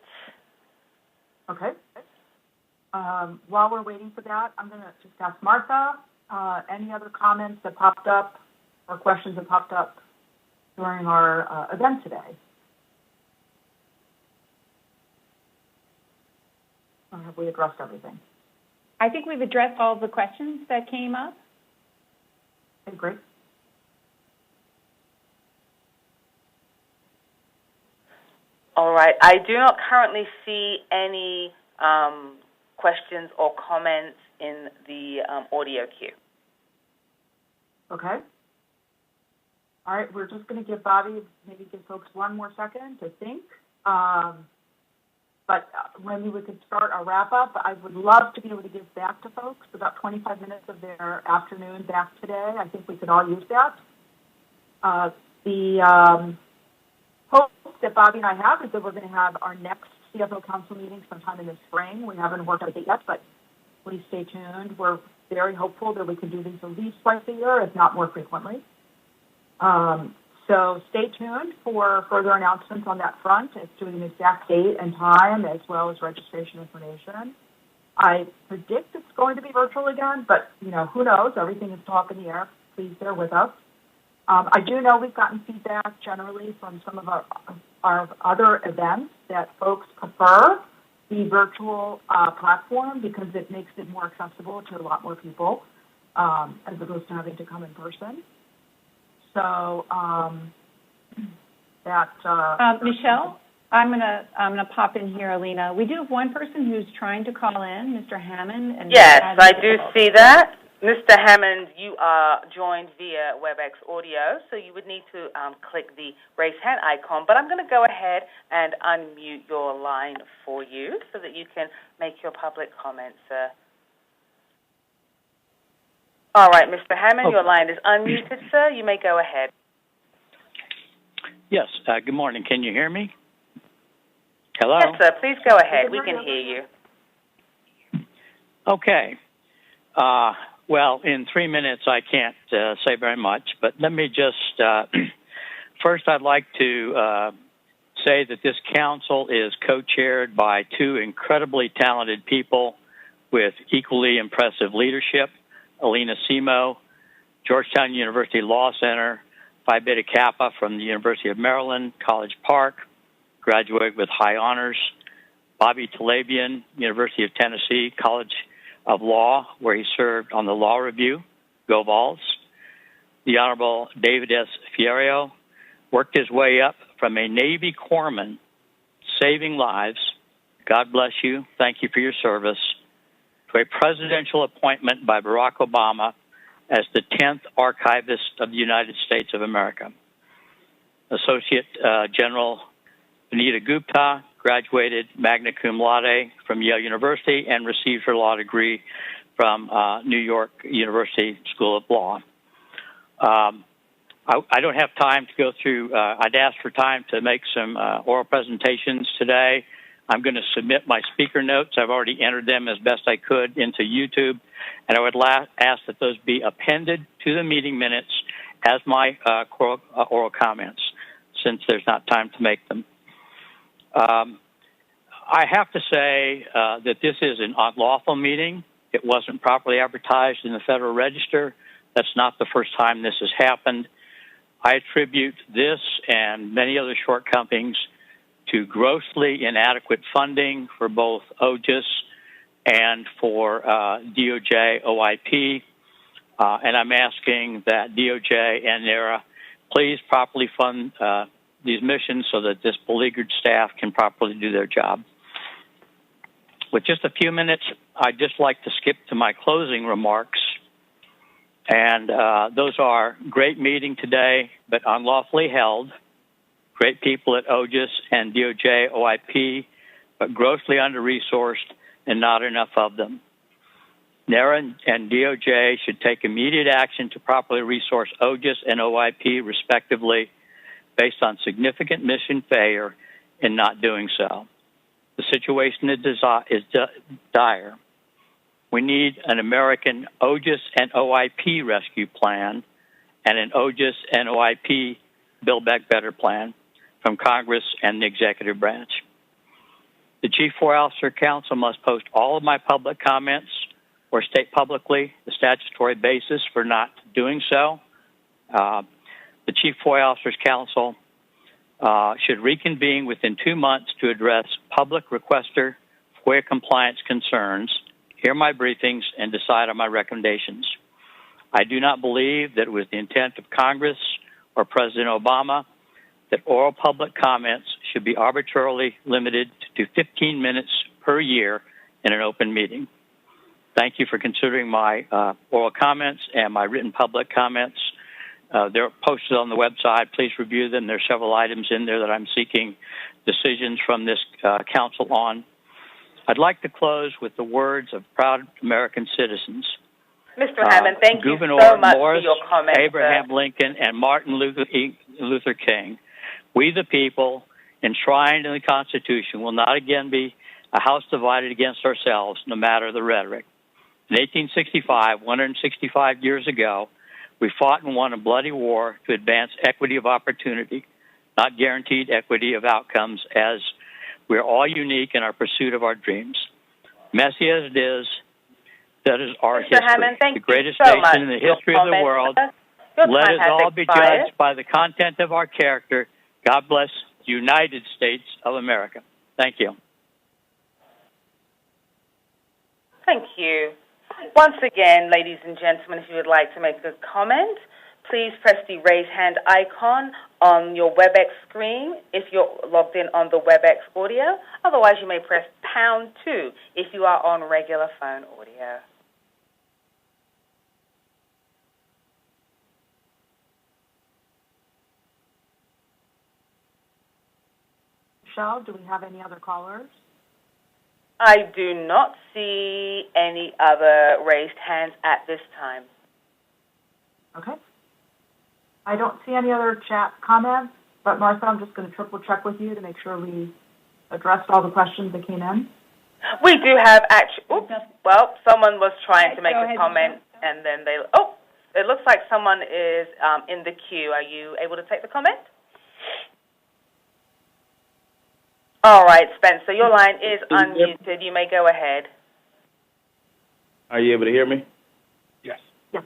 Okay. While we're waiting for that, I'm going to just ask Martha, any other comments that popped up or questions that popped up during our event today? Or have we addressed everything? I think we've addressed all of the questions that came up. Okay, great. All right. I do not currently see any questions or comments in the audio queue. Okay. All right, we're just going to give Bobby, maybe give folks one more second to think. But maybe we could start a wrap-up. I would love to be able to give back to folks about 25 minutes of their afternoon back today. I think we could all use that. The hope that Bobby and I have is that we're going to have our next CFO Council meeting sometime in the spring. We haven't worked out a date yet, but please stay tuned. We're very hopeful that we can do these at least twice a year, if not more frequently. So stay tuned for further announcements on that front as to an exact date and time, as well as registration information. I predict it's going to be virtual again, but, who knows? Everything is talk in the air. Please bear with us. I do know we've gotten feedback generally from some of our other events that folks prefer the virtual platform because it makes it more accessible to a lot more people as opposed to having to come in person. So Michelle, I'm gonna pop in here, Alina. We do have one person who's trying to call in, Mr. Hammond. And yes, I do see that. Mr. Hammond, you are joined via WebEx audio, so you would need to click the raise hand icon. But I'm going to go ahead and unmute your line for you so that you can make your public comments, sir. All right, Mr. Hammond, your line is unmuted, sir. You may go ahead. Yes, good morning. Can you hear me? Hello? Yes, sir. Please go ahead. We can hear you. Okay. Well, in 3 minutes, I can't say very much, but let me just, first I'd like to say that this council is co-chaired by two incredibly talented people with equally impressive leadership, Alina Simo, Georgetown University Law Center, Phi Beta Kappa from the University of Maryland, College Park, graduated with high honors, Bobby Talabian, University of Tennessee, College of Law, where he served on the Law Review, Go Vols. The Honorable David S. Fierro worked his way up from a Navy corpsman, saving lives, God bless you, thank you for your service, to a presidential appointment by Barack Obama as the 10th Archivist of the United States of America. Associate General Anita Gupta graduated magna cum laude from Yale University and received her law degree from New York University School of Law. I don't have time to go through, I'd asked for time to make some oral presentations today. I'm going to submit my speaker notes. I've already entered them as best I could into YouTube, and I would ask that those be appended to the meeting minutes as my oral comments, since there's not time to make them. I have to say that this is an unlawful meeting. It wasn't properly advertised in the Federal Register. That's not the first time this has happened. I attribute this and many other shortcomings to grossly inadequate funding for both OGIS and for DOJ OIP. And I'm asking that DOJ and NARA please properly fund these missions so that this beleaguered staff can properly do their job. With just a few minutes, I'd just like to skip to my closing remarks. And those are great meeting today, but unlawfully held. Great people at OGIS and DOJ OIP, but grossly under-resourced and not enough of them. NARA and DOJ should take immediate action to properly resource OGIS and OIP, respectively, based on significant mission failure in not doing so. The situation is dire. We need an American OGIS and OIP rescue plan and an OGIS and OIP Build Back Better plan from Congress and the executive branch. The Chief FOIA Officer Council must post all of my public comments or state publicly the statutory basis for not doing so. The Chief FOIA Officers Council should reconvene within 2 months to address public requester FOIA compliance concerns, hear my briefings, and decide on my recommendations. I do not believe that it was the intent of Congress or President Obama that oral public comments should be arbitrarily limited to 15 minutes per year in an open meeting. Thank you for considering my oral comments and my written public comments. They're posted on the website. Please review them. There are several items in there that I'm seeking decisions from this council on. I'd like to close with the words of proud American citizens. Mr. Hammond, thank you Gouverneur so much Morris, for your comments. Abraham Lincoln, and Martin Luther King. We, the people, enshrined in the Constitution, will not again be a house divided against ourselves, no matter the rhetoric. In 1865, 165 years ago, We fought and won a bloody war to advance equity of opportunity, not guaranteed equity of outcomes, as we're all unique in our pursuit of our dreams. Messy as it is, that is our history. Hammond, the greatest nation in the history of the world. Let us all be judged by the content of our character. God bless the United States of America. Thank you. Thank you. Once again, ladies and gentlemen, if you would like to make a comment, please press the raise hand icon on your WebEx screen if you're logged in on the WebEx audio. Otherwise, you may press #2 if you are on regular phone audio. Michelle, do we have any other callers? I do not see any other raised hands at this time. Okay. I don't see any other chat comments, but Martha, I'm just going to triple check with you to make sure we addressed all the questions that came in. We do have well, someone was trying to make a comment and then it looks like someone is in the queue. Are you able to take the comment? All right, Spencer, your line is unmuted. You may go ahead. Are you able to hear me? Yes. Yes.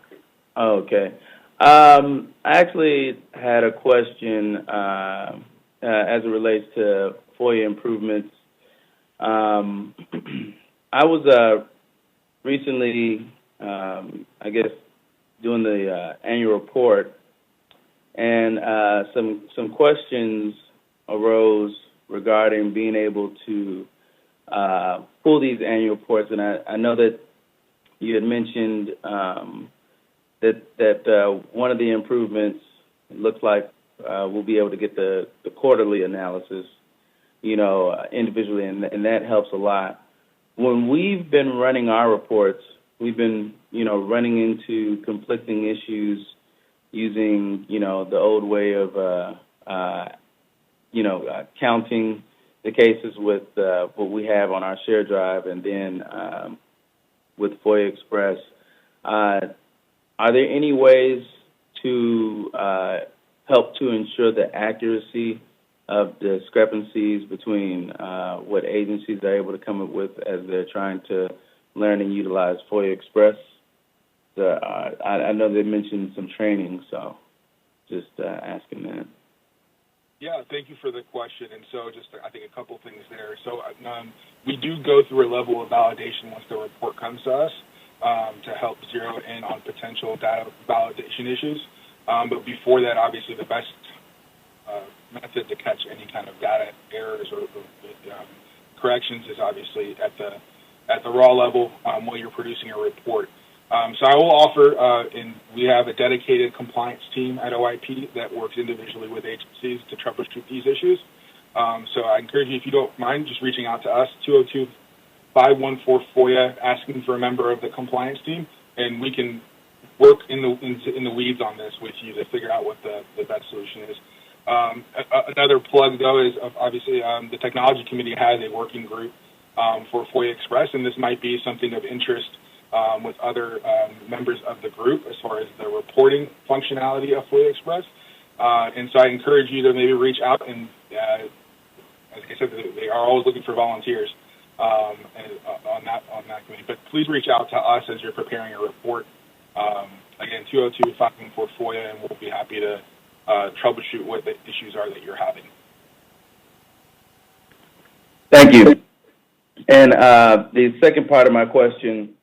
Okay. I actually had a question as it relates to FOIA improvements. I was recently, I guess, doing the annual report, and some questions arose regarding being able to pull these annual reports. And I know that you had mentioned that one of the improvements, it looks like we'll be able to get the quarterly analysis, individually, and that helps a lot. When we've been running our reports, we've been, running into conflicting issues using, the old way of, counting the cases with what we have on our share drive, and then with FOIA Express. Are there any ways to help to ensure the accuracy of discrepancies between what agencies are able to come up with as they're trying to learn and utilize FOIA Express? I know they mentioned some training, so just asking that. Yeah, thank you for the question. And so just, I think, a couple things there. So we do go through a level of validation once the report comes to us to help zero in on potential data validation issues. But before that, obviously, the best method to catch any kind of data errors or corrections is obviously at the raw level while you're producing a report. So I will offer, and we have a dedicated compliance team at OIP that works individually with agencies to troubleshoot these issues. So I encourage you, if you don't mind, just reaching out to us, 202-514-FOIA, asking for a member of the compliance team, and we can work in the weeds on this with you to figure out what the best solution is. Another plug, though, is obviously the Technology Committee has a working group for FOIA Express, and this might be something of interest with other members of the group as far as the reporting functionality of FOIA Express. And so I encourage you to maybe reach out, and as I said, they are always looking for volunteers on that committee. But please reach out to us as you're preparing a report. Again, 202-514-FOIA, and we'll be happy to troubleshoot what the issues are that you're having. Thank you. And the second part of my question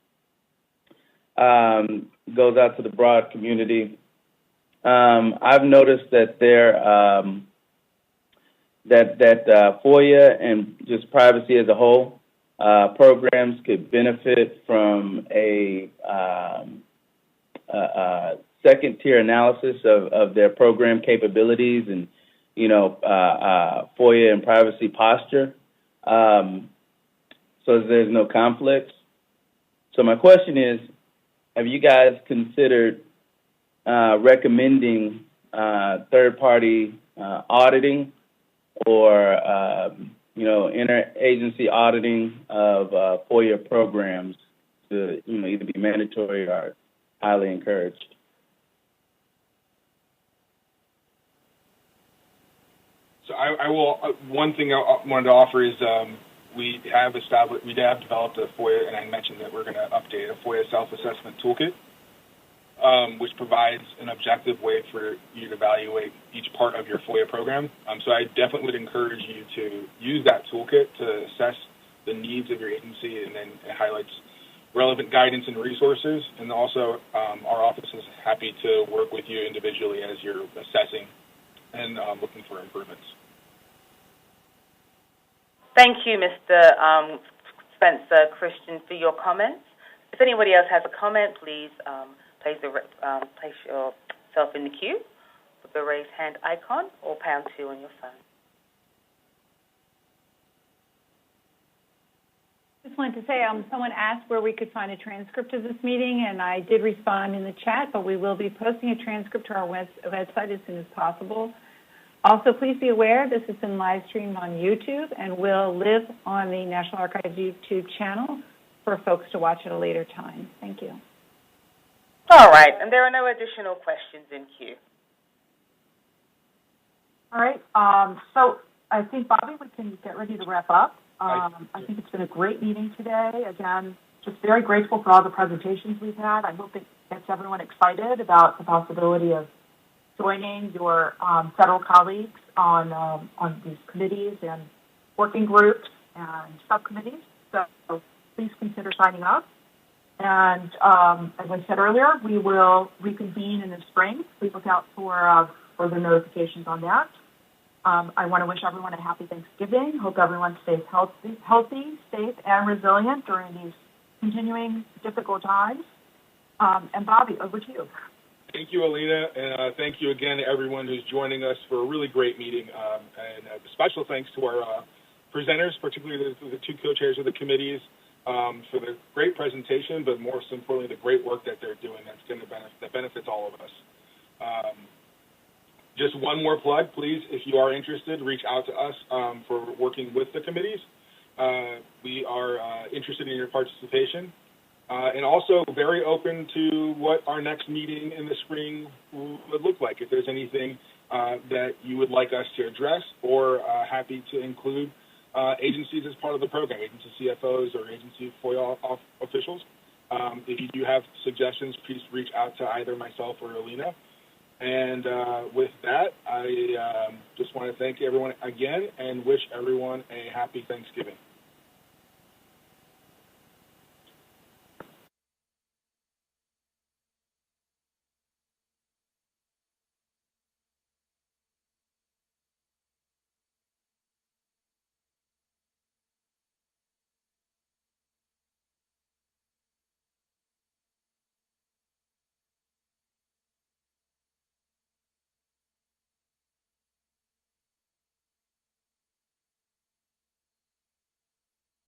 goes out to the broad community. I've noticed that that FOIA and just privacy as a whole programs could benefit from a second-tier analysis of their program capabilities and, FOIA and privacy posture, so there's no conflicts. So my question is, have you guys considered recommending third-party auditing or, interagency auditing of FOIA programs to, either be mandatory or highly encouraged? I will. One thing I wanted to offer is we have developed a FOIA, and I mentioned that we're going to update a FOIA self-assessment toolkit, which provides an objective way for you to evaluate each part of your FOIA program. So I definitely would encourage you to use that toolkit to assess the needs of your agency, and then it highlights relevant guidance and resources. And also, our office is happy to work with you individually as you're assessing and looking for improvements. Thank you, Mr. Spencer Christian, for your comments. If anybody else has a comment, please place yourself in the queue with the raise hand icon or #2 on your phone. Just wanted to say, someone asked where we could find a transcript of this meeting, and I did respond in the chat, but we will be posting a transcript to our website as soon as possible. Also, please be aware this has been live streamed on YouTube and will live on the National Archives YouTube channel for folks to watch at a later time. Thank you. All right, and there are no additional questions in queue. All right, so I think, Bobby, we can get ready to wrap up. I think it's been a great meeting today. Again, just very grateful for all the presentations we've had. I hope it gets everyone excited about the possibility of joining your federal colleagues on these committees and working groups and subcommittees. So please consider signing up. And as I said earlier, we will reconvene in the spring. Please look out for further notifications on that. I want to wish everyone a happy Thanksgiving. Hope everyone stays healthy, safe, and resilient during these continuing difficult times. And Bobby, over to you. Thank you, Alina, and thank you again to everyone who's joining us for a really great meeting. And a special thanks to our presenters, particularly the two co-chairs of the committees, for the great presentation, but more importantly, the great work that they're doing that benefits all of us. Just one more plug, please. If you are interested, reach out to us for working with the committees. We are interested in your participation. And also very open to what our next meeting in the spring would look like. If there's anything that you would like us to address, or happy to include agencies as part of the program, agency CFOs or agency FOIA officials. If you do have suggestions, please reach out to either myself or Alina. And with that, I just want to thank everyone again and wish everyone a happy Thanksgiving.